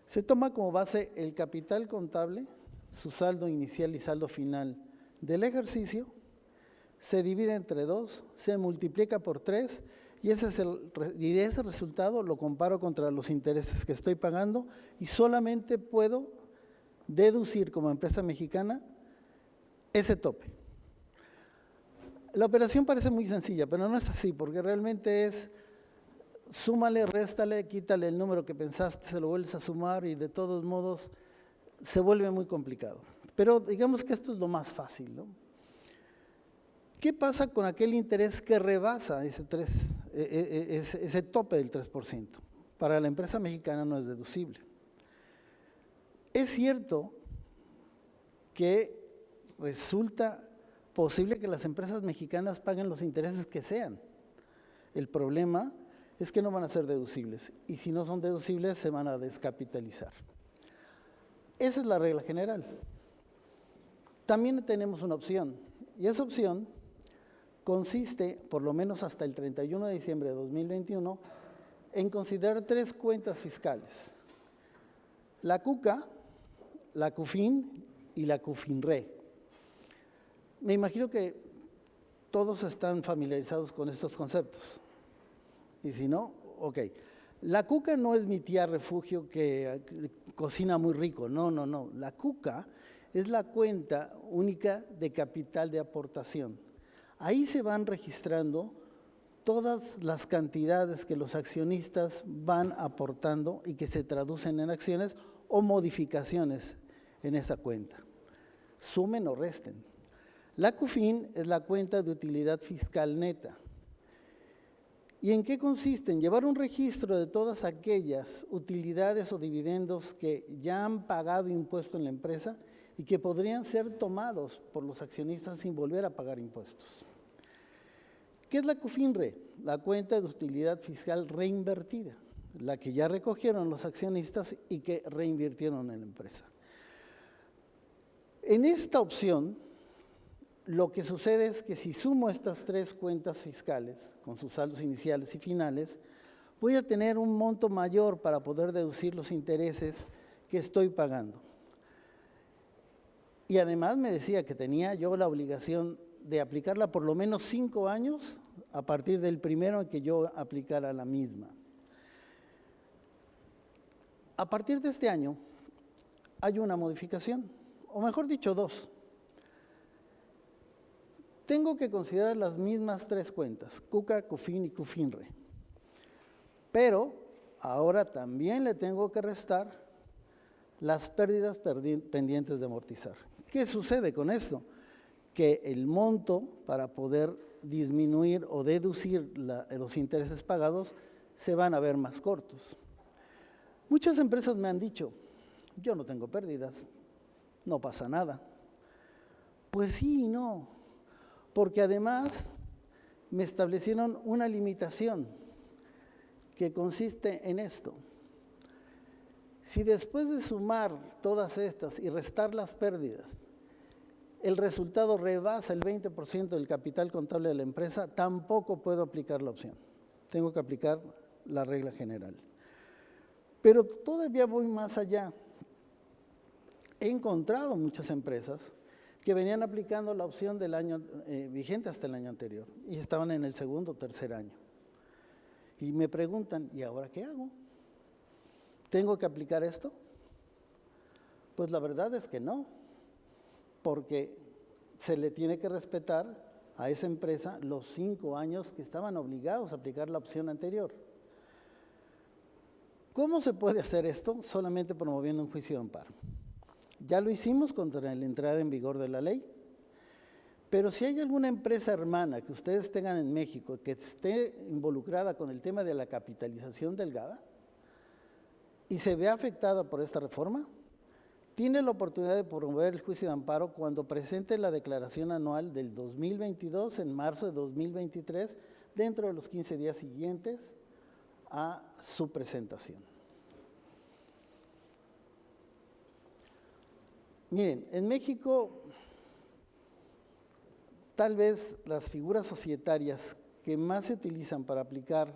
se toma como base el capital contable, su saldo inicial y saldo final del ejercicio, se divide entre 2, se multiplica por 3 y ese resultado lo comparo contra los intereses que estoy pagando y solamente puedo deducir como empresa mexicana ese tope. La operación parece muy sencilla, pero no es así, porque realmente es súmale, réstale, quítale el número que pensaste, se lo vuelves a sumar y de todos modos se vuelve muy complicado. Pero digamos que esto es lo más fácil, ¿no? ¿Qué pasa con aquel interés que rebasa ese tope del 3%? Para la empresa mexicana no es deducible. Es cierto que resulta posible que las empresas mexicanas paguen los intereses que sean. El problema es que no van a ser deducibles. Y si no son deducibles, se van a descapitalizar. Esa es la regla general. También tenemos una opción, y esa opción consiste, por lo menos hasta el 31 de diciembre de 2021, en considerar 3 cuentas fiscales: la CUCA, la CUFIN y la CUFINRE. Me imagino que todos están familiarizados con estos conceptos. Y si no, ok. La CUCA no es mi tía refugio que cocina muy rico, no. La CUCA es la cuenta única de capital de aportación. Ahí se van registrando todas las cantidades que los accionistas van aportando y que se traducen en acciones o modificaciones en esa cuenta. Sumen o resten. La CUFIN es la cuenta de utilidad fiscal neta. ¿Y en qué consiste? En llevar un registro de todas aquellas utilidades o dividendos que ya han pagado impuesto en la empresa y que podrían ser tomados por los accionistas sin volver a pagar impuestos. ¿Qué es la CUFINRE? La cuenta de utilidad fiscal reinvertida, la que ya recogieron los accionistas y que reinvirtieron en la empresa. En esta opción, lo que sucede es que si sumo estas 3 cuentas fiscales con sus saldos iniciales y finales, voy a tener un monto mayor para poder deducir los intereses que estoy pagando. Y además me decía que tenía yo la obligación de aplicarla por lo menos 5 años a partir del primero en que yo aplicara la misma. A partir de este año hay una modificación, o mejor dicho 2. Tengo que considerar las mismas 3 cuentas, CUCA, CUFIN y CUFINRE. Pero ahora también le tengo que restar las pérdidas pendientes de amortizar. ¿Qué sucede con esto? Que el monto para poder disminuir o deducir los intereses pagados se van a ver más cortos. Muchas empresas me han dicho, yo no tengo pérdidas, no pasa nada. Pues sí y no, porque además me establecieron una limitación que consiste en esto. Si después de sumar todas estas y restar las pérdidas, el resultado rebasa el 20% del capital contable de la empresa, tampoco puedo aplicar la opción. Tengo que aplicar la regla general. Pero todavía voy más allá. He encontrado muchas empresas que venían aplicando la opción del año vigente hasta el año anterior y estaban en el 2º o 3er año. Y me preguntan, ¿y ahora qué hago? ¿Tengo que aplicar esto? Pues la verdad es que no, porque se le tiene que respetar a esa empresa los 5 años que estaban obligados a aplicar la opción anterior. ¿Cómo se puede hacer esto? Solamente promoviendo un juicio de amparo. Ya lo hicimos contra la entrada en vigor de la ley, pero si hay alguna empresa hermana que ustedes tengan en México que esté involucrada con el tema de la capitalización delgada y se ve afectada por esta reforma, tiene la oportunidad de promover el juicio de amparo cuando presente la declaración anual del 2022 en marzo de 2023, dentro de los 15 días siguientes a su presentación. Miren, en México, tal vez las figuras societarias que más se utilizan para aplicar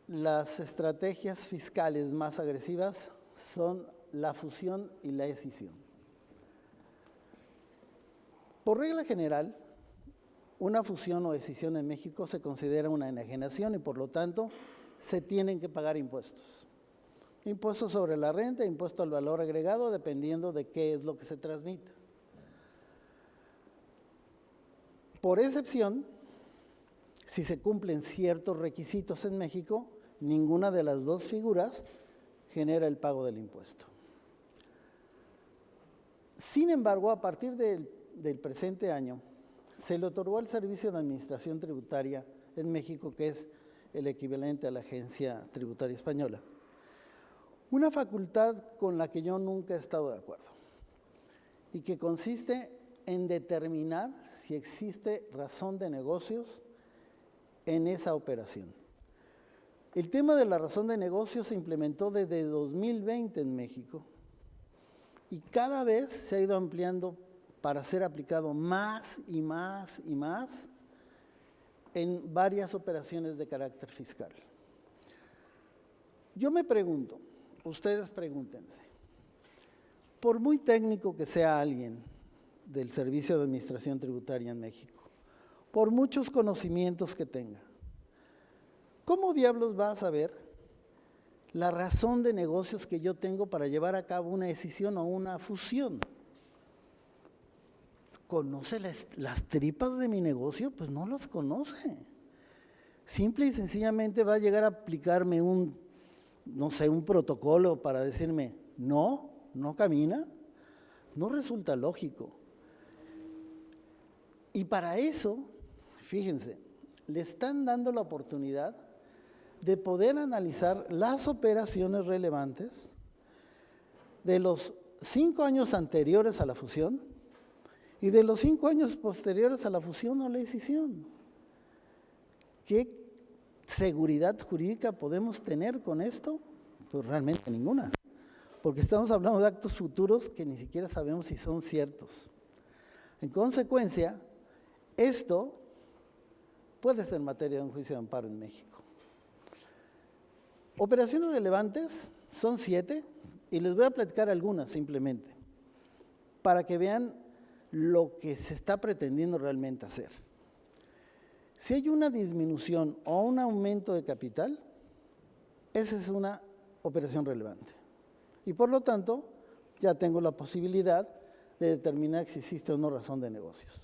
las estrategias fiscales más agresivas son la fusión y la escisión. Por regla general, una fusión o escisión en México se considera una enajenación y por lo tanto se tienen que pagar impuestos. Impuesto sobre la renta, impuesto al valor agregado, dependiendo de qué es lo que se transmite. Por excepción, si se cumplen ciertos requisitos en México, ninguna de las 2 figuras genera el pago del impuesto. Sin embargo, a partir del presente año, se le otorgó al Servicio de Administración Tributaria en México, que es el equivalente a la Agencia Tributaria Española, una facultad con la que yo nunca he estado de acuerdo y que consiste en determinar si existe razón de negocios en esa operación. El tema de la razón de negocio se implementó desde 2020 en México y cada vez se ha ido ampliando para ser aplicado más y más y más en varias operaciones de carácter fiscal. Yo me pregunto, ustedes pregúntense, por muy técnico que sea alguien del Servicio de Administración Tributaria en México, por muchos conocimientos que tenga, ¿cómo diablos va a saber la razón de negocios que yo tengo para llevar a cabo una escisión o una fusión? ¿Conoce las tripas de mi negocio? Pues no las conoce. Simple y sencillamente va a llegar a aplicarme un protocolo para decirme, no camina, no resulta lógico. Y para eso, fíjense, le están dando la oportunidad de poder analizar las operaciones relevantes de los 5 años anteriores a la fusión y de los 5 años posteriores a la fusión o la escisión. ¿Qué seguridad jurídica podemos tener con esto? Pues realmente ninguna, porque estamos hablando de actos futuros que ni siquiera sabemos si son ciertos. En consecuencia, esto puede ser materia de un juicio de amparo en México. Operaciones relevantes son 7 y les voy a platicar algunas simplemente para que vean lo que se está pretendiendo realmente hacer. Si hay una disminución o un aumento de capital, esa es una operación relevante. Y por lo tanto, ya tengo la posibilidad de determinar si existe o no razón de negocios.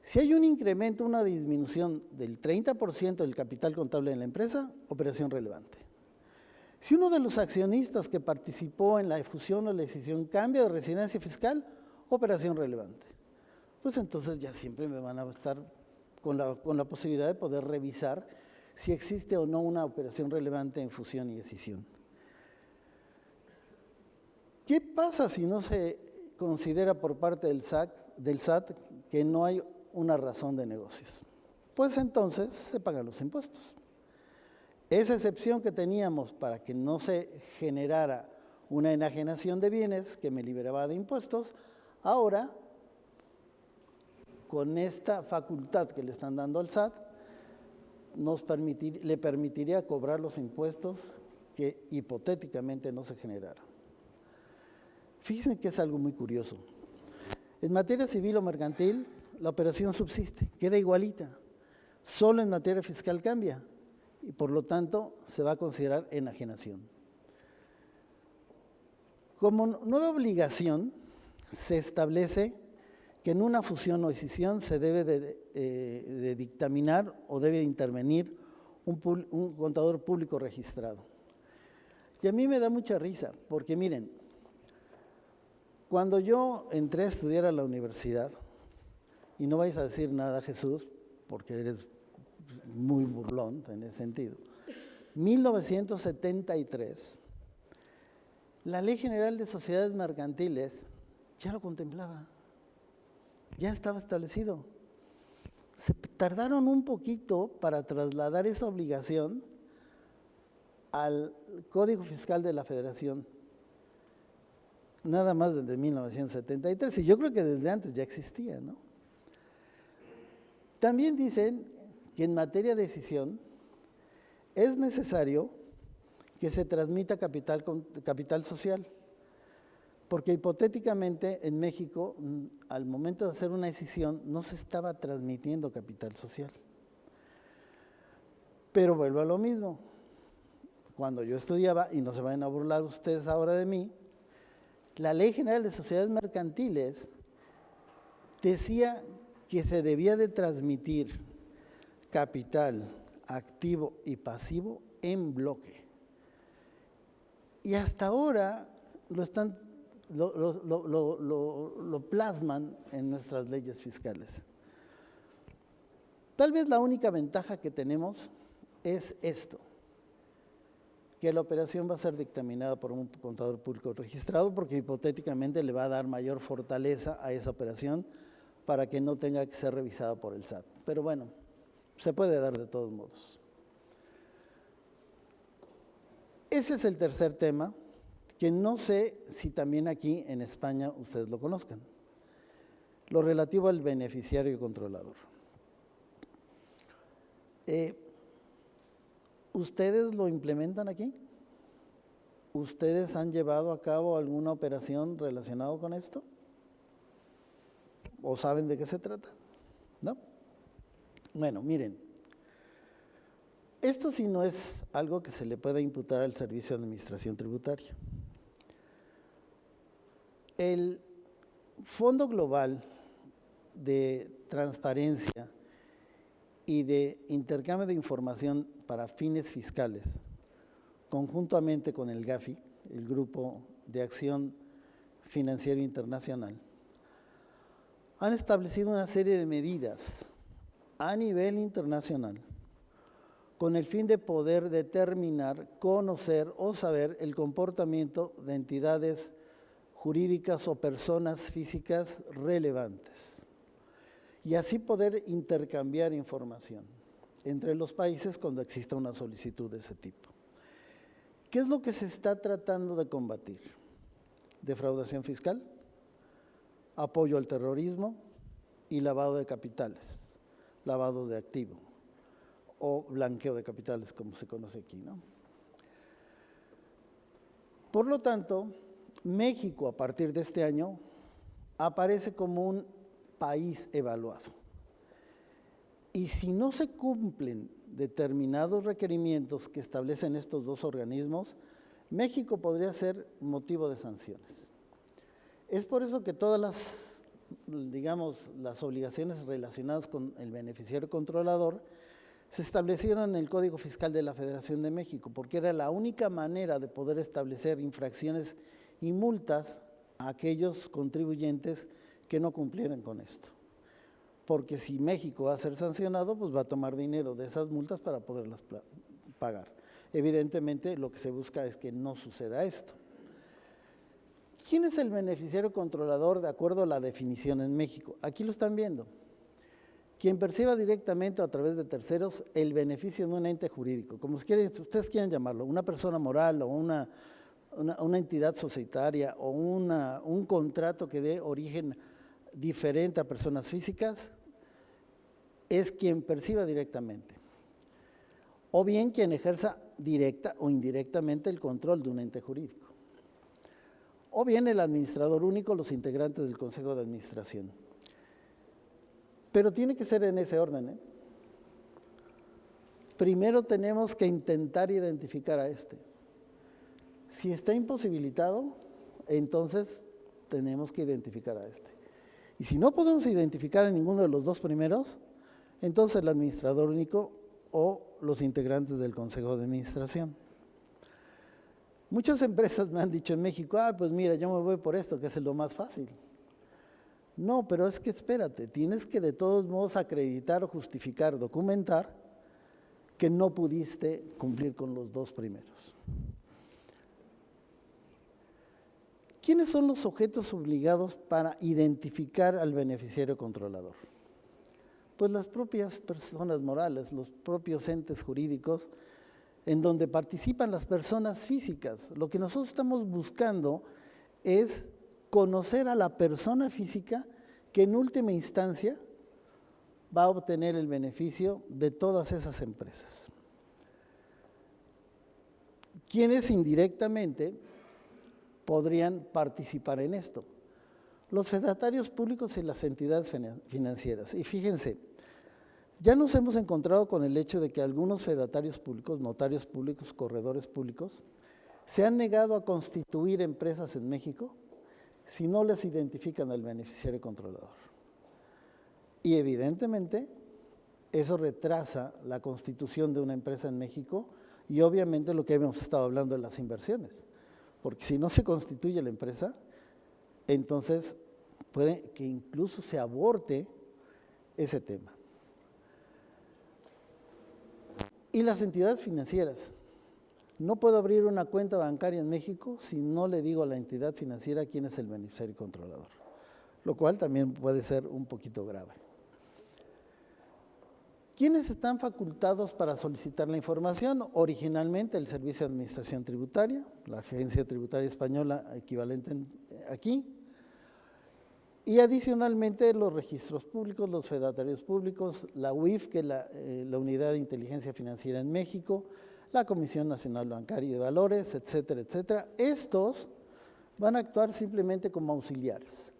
Si hay un incremento, una disminución del 30% del capital contable de la empresa, operación relevante. Si uno de los accionistas que participó en la fusión o la escisión cambia de residencia fiscal, operación relevante. Pues entonces ya siempre me van a estar con la posibilidad de poder revisar si existe o no una operación relevante en fusión y escisión. ¿Qué pasa si no se considera por parte del SAT que no hay una razón de negocios? Pues entonces se pagan los impuestos. Esa excepción que teníamos para que no se generara una enajenación de bienes que me liberaba de impuestos, ahora, con esta facultad que le están dando al SAT, le permitiría cobrar los impuestos que hipotéticamente no se generaran. Fíjense que es algo muy curioso. En materia civil o mercantil, la operación subsiste, queda igualita. Solo en materia fiscal cambia y por lo tanto se va a considerar enajenación. Como nueva obligación, se establece que en una fusión o escisión se debe de dictaminar o debe de intervenir un contador público registrado. Y a mí me da mucha risa, porque miren, cuando yo entré a estudiar a la universidad, y no vais a decir nada, Jesús, porque eres muy burlón en ese sentido, 1973, la Ley General de Sociedades Mercantiles ya lo contemplaba, ya estaba establecido. Se tardaron un poquito para trasladar esa obligación al Código Fiscal de la Federación, nada más desde 1973, y yo creo que desde antes ya existía, ¿no? También dicen que en materia de escisión es necesario que se transmita capital social, porque hipotéticamente en México, al momento de hacer una escisión, no se estaba transmitiendo capital social. Pero vuelvo a lo mismo. Cuando yo estudiaba, y no se vayan a burlar ustedes ahora de mí, la Ley General de Sociedades Mercantiles decía que se debía de transmitir capital activo y pasivo en bloque. Y hasta ahora lo plasman en nuestras leyes fiscales. Tal vez la única ventaja que tenemos es esto, que la operación va a ser dictaminada por un contador público registrado, porque hipotéticamente le va a dar mayor fortaleza a esa operación para que no tenga que ser revisada por el SAT. Pero bueno, se puede dar de todos modos. Ese es el tercer tema, que no sé si también aquí en España ustedes lo conozcan. Lo relativo al beneficiario controlador. ¿Ustedes lo implementan aquí? ¿Ustedes han llevado a cabo alguna operación relacionada con esto? ¿O saben de qué se trata? ¿No? Bueno, miren, esto sí no es algo que se le pueda imputar al Servicio de Administración Tributaria. El Fondo Global de Transparencia y de Intercambio de Información para Fines Fiscales, conjuntamente con el GAFI, el Grupo de Acción Financiero Internacional, han establecido una serie de medidas a nivel internacional con el fin de poder determinar, conocer o saber el comportamiento de entidades jurídicas o personas físicas relevantes y así poder intercambiar información entre los países cuando exista una solicitud de ese tipo. ¿Qué es lo que se está tratando de combatir? Defraudación fiscal, apoyo al terrorismo y lavado de capitales, lavado de activo o blanqueo de capitales, como se conoce aquí, ¿no? Por lo tanto, México a partir de este año aparece como un país evaluado. Y si no se cumplen determinados requerimientos que establecen estos dos organismos, México podría ser motivo de sanciones. Es por eso que todas las, digamos, las obligaciones relacionadas con el beneficiario controlador se establecieron en el Código Fiscal de la Federación de México, porque era la única manera de poder establecer infracciones y multas a aquellos contribuyentes que no cumplieran con esto. Porque si México va a ser sancionado, pues va a tomar dinero de esas multas para poderlas pagar. Evidentemente, lo que se busca es que no suceda esto. ¿Quién es el beneficiario controlador de acuerdo a la definición en México? Aquí lo están viendo. Quien perciba directamente o a través de terceros el beneficio de un ente jurídico, como ustedes quieran llamarlo, una persona moral o una entidad societaria o un contrato que dé origen diferente a personas físicas, es quien perciba directamente. O bien quien ejerza directa o indirectamente el control de un ente jurídico. O bien el administrador único, los integrantes del Consejo de Administración. Pero tiene que ser en ese orden, ¿eh? Primero tenemos que intentar identificar a este. Si está imposibilitado, entonces tenemos que identificar a este. Y si no podemos identificar a ninguno de los dos primeros, entonces el administrador único o los integrantes del Consejo de Administración. Muchas empresas me han dicho en México, pues mira, yo me voy por esto, que es lo más fácil. No, pero es que espérate, tienes que de todos modos acreditar o justificar, documentar que no pudiste cumplir con los dos primeros. ¿Quiénes son los sujetos obligados para identificar al beneficiario controlador? Pues las propias personas morales, los propios entes jurídicos, en donde participan las personas físicas. Lo que nosotros estamos buscando es conocer a la persona física que en última instancia va a obtener el beneficio de todas esas empresas. ¿Quiénes indirectamente podrían participar en esto? Los fedatarios públicos y las entidades financieras. Y fíjense, ya nos hemos encontrado con el hecho de que algunos fedatarios públicos, notarios públicos, corredores públicos, se han negado a constituir empresas en México si no les identifican al beneficiario controlador. Y evidentemente eso retrasa la constitución de una empresa en México y obviamente lo que hemos estado hablando de las inversiones. Porque si no se constituye la empresa, entonces puede que incluso se aborte ese tema. Y las entidades financieras. No puedo abrir una cuenta bancaria en México si no le digo a la entidad financiera quién es el beneficiario controlador, lo cual también puede ser un poquito grave. ¿Quiénes están facultados para solicitar la información? Originalmente el Servicio de Administración Tributaria, la Agencia Tributaria Española equivalente aquí, y adicionalmente los registros públicos, los fedatarios públicos, la UIF, que es la Unidad de Inteligencia Financiera en México, la Comisión Nacional Bancaria y de Valores, etcétera, etcétera. Estos van a actuar simplemente como auxiliares.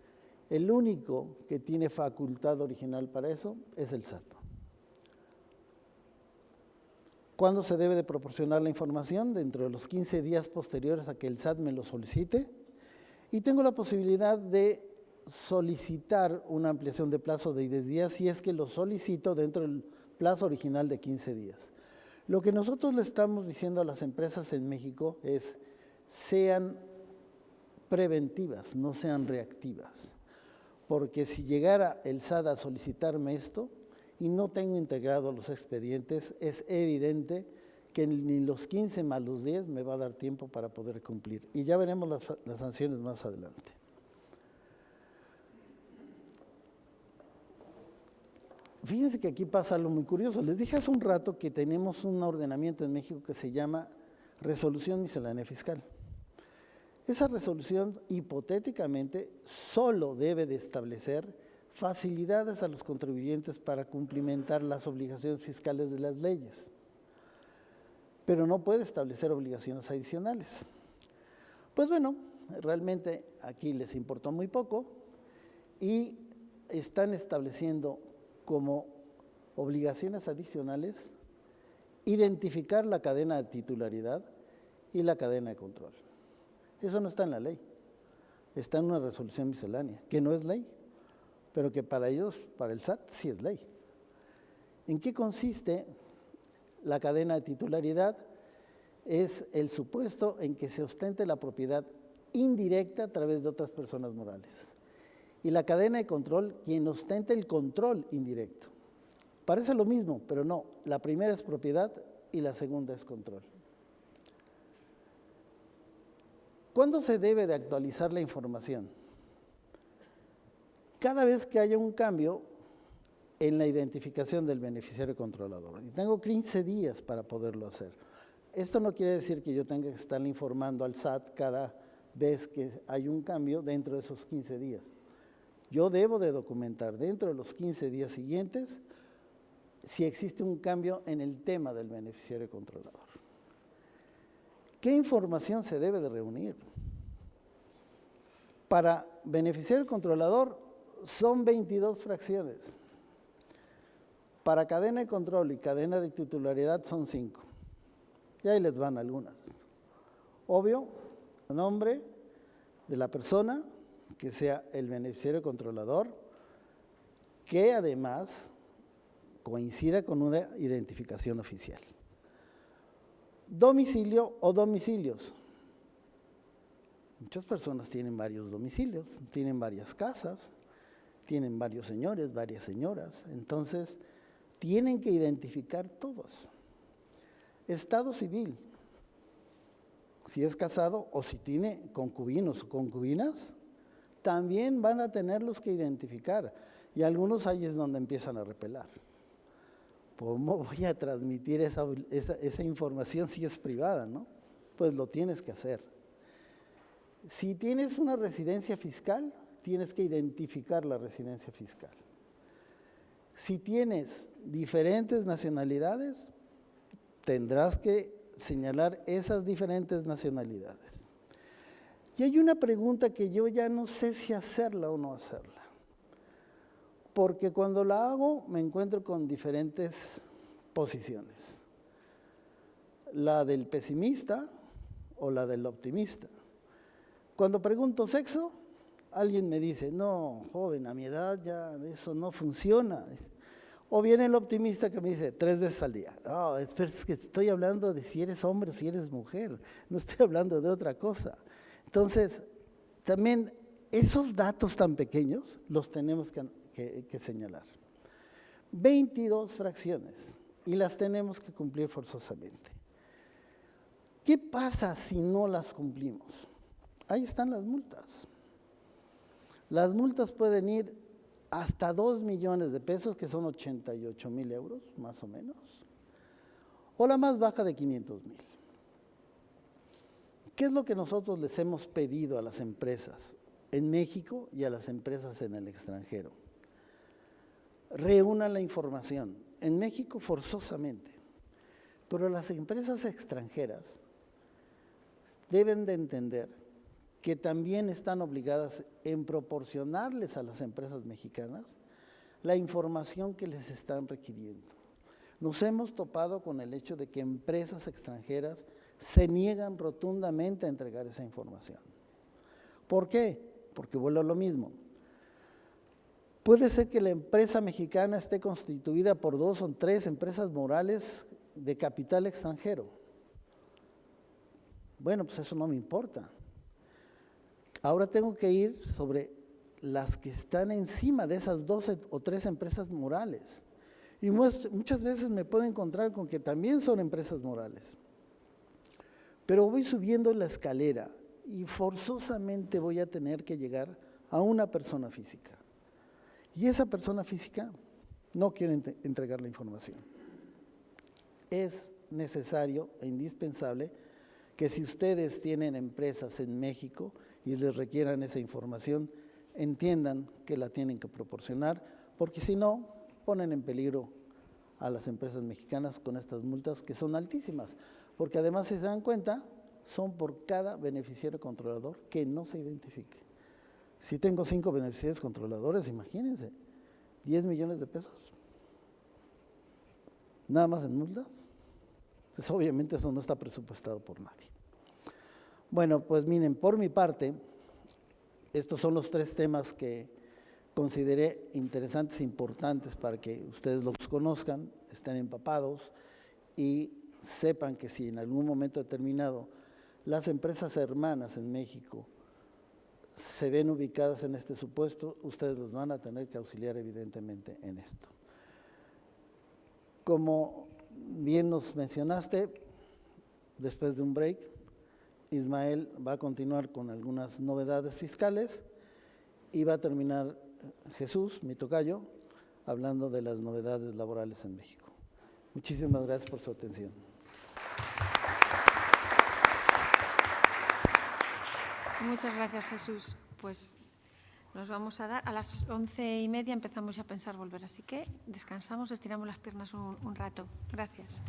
El único que tiene facultad original para eso es el SAT. ¿Cuándo se debe de proporcionar la información? Dentro de los 15 días posteriores a que el SAT me lo solicite. Y tengo la posibilidad de solicitar una ampliación de plazo de 10 días si es que lo solicito dentro del plazo original de 15 días. Lo que nosotros le estamos diciendo a las empresas en México es: sean preventivas, no sean reactivas. Porque si llegara el SAT a solicitarme esto y no tengo integrados los expedientes, es evidente que ni los 15 más los 10 me va a dar tiempo para poder cumplir. Y ya veremos las sanciones más adelante. Fíjense que aquí pasa algo muy curioso. Les dije hace un rato que tenemos un ordenamiento en México que se llama Resolución Miscelánea Fiscal. Esa resolución, hipotéticamente, solo debe de establecer facilidades a los contribuyentes para cumplimentar las obligaciones fiscales de las leyes, pero no puede establecer obligaciones adicionales. Pues bueno, realmente aquí les importó muy poco y están estableciendo como obligaciones adicionales identificar la cadena de titularidad y la cadena de control. Eso no está en la ley, está en una resolución miscelánea, que no es ley, pero que para ellos, para el SAT, sí es ley. ¿En qué consiste la cadena de titularidad? Es el supuesto en que se ostente la propiedad indirecta a través de otras personas morales. Y la cadena de control, quien ostenta el control indirecto. Parece lo mismo, pero no. La primera es propiedad y la segunda es control. ¿Cuándo se debe de actualizar la información? Cada vez que haya un cambio en la identificación del beneficiario controlador. Y tengo 15 días para poderlo hacer. Esto no quiere decir que yo tenga que estarle informando al SAT cada vez que hay un cambio dentro de esos 15 días. Yo debo de documentar dentro de los 15 días siguientes si existe un cambio en el tema del beneficiario controlador. ¿Qué información se debe de reunir? Para beneficiario controlador son 22 fracciones. Para cadena de control y cadena de titularidad son 5. Y ahí les van algunas. Obvio, nombre de la persona, que sea el beneficiario controlador, que además coincida con una identificación oficial. Domicilio o domicilios. Muchas personas tienen varios domicilios, tienen varias casas, tienen varios señores, varias señoras, entonces tienen que identificar todos. Estado civil, si es casado o si tiene concubinos o concubinas, también van a tenerlos que identificar. Y algunos ahí es donde empiezan a repelar. ¿Cómo voy a transmitir esa información si es privada, no? Pues lo tienes que hacer. Si tienes una residencia fiscal, tienes que identificar la residencia fiscal. Si tienes diferentes nacionalidades, tendrás que señalar esas diferentes nacionalidades. Y hay una pregunta que yo ya no sé si hacerla o no hacerla, porque cuando la hago me encuentro con diferentes posiciones, la del pesimista o la del optimista. Cuando pregunto sexo, alguien me dice, no, joven, a mi edad ya eso no funciona. O viene el optimista que me dice 3 veces al día. No, es que estoy hablando de si eres hombre o si eres mujer, no estoy hablando de otra cosa. Entonces, también esos datos tan pequeños los tenemos que señalar. 22 fracciones y las tenemos que cumplir forzosamente. ¿Qué pasa si no las cumplimos? Ahí están las multas. Las multas pueden ir hasta 2 millones de pesos, que son 88,000 euros, más o menos, o la más baja de 500,000. ¿Qué es lo que nosotros les hemos pedido a las empresas en México y a las empresas en el extranjero? Reúnan la información. En México forzosamente, pero las empresas extranjeras deben de entender que también están obligadas en proporcionarles a las empresas mexicanas la información que les están requiriendo. Nos hemos topado con el hecho de que empresas extranjeras se niegan rotundamente a entregar esa información. ¿Por qué? Porque vuelvo a lo mismo. Puede ser que la empresa mexicana esté constituida por 2 o 3 empresas morales de capital extranjero. Bueno, pues eso no me importa. Ahora tengo que ir sobre las que están encima de esas 2 o 3 empresas morales. Y muchas veces me puedo encontrar con que también son empresas morales. Pero voy subiendo la escalera y forzosamente voy a tener que llegar a una persona física. Y esa persona física no quiere entregar la información. Es necesario e indispensable que si ustedes tienen empresas en México y les requieran esa información, entiendan que la tienen que proporcionar, porque si no, ponen en peligro a las empresas mexicanas con estas multas que son altísimas, porque además, si se dan cuenta, son por cada beneficiario controlador que no se identifique. Si tengo 5 beneficiarios controladores, imagínense, 10 millones de pesos, nada más en multas. Pues obviamente eso no está presupuestado por nadie. Bueno, pues miren, por mi parte, estos son los 3 temas que consideré interesantes e importantes para que ustedes los conozcan, estén empapados y sepan que si en algún momento determinado las empresas hermanas en México se ven ubicadas en este supuesto, ustedes los van a tener que auxiliar evidentemente en esto. Como bien nos mencionaste, después de un break, Ismael va a continuar con algunas novedades fiscales y va a terminar Jesús, mi tocayo, hablando de las novedades laborales en México. Muchísimas gracias por su atención. Muchas gracias, Jesús. Pues nos vamos a dar, a las 11:30 empezamos ya a pensar volver, así que descansamos, estiramos las piernas un rato. Gracias.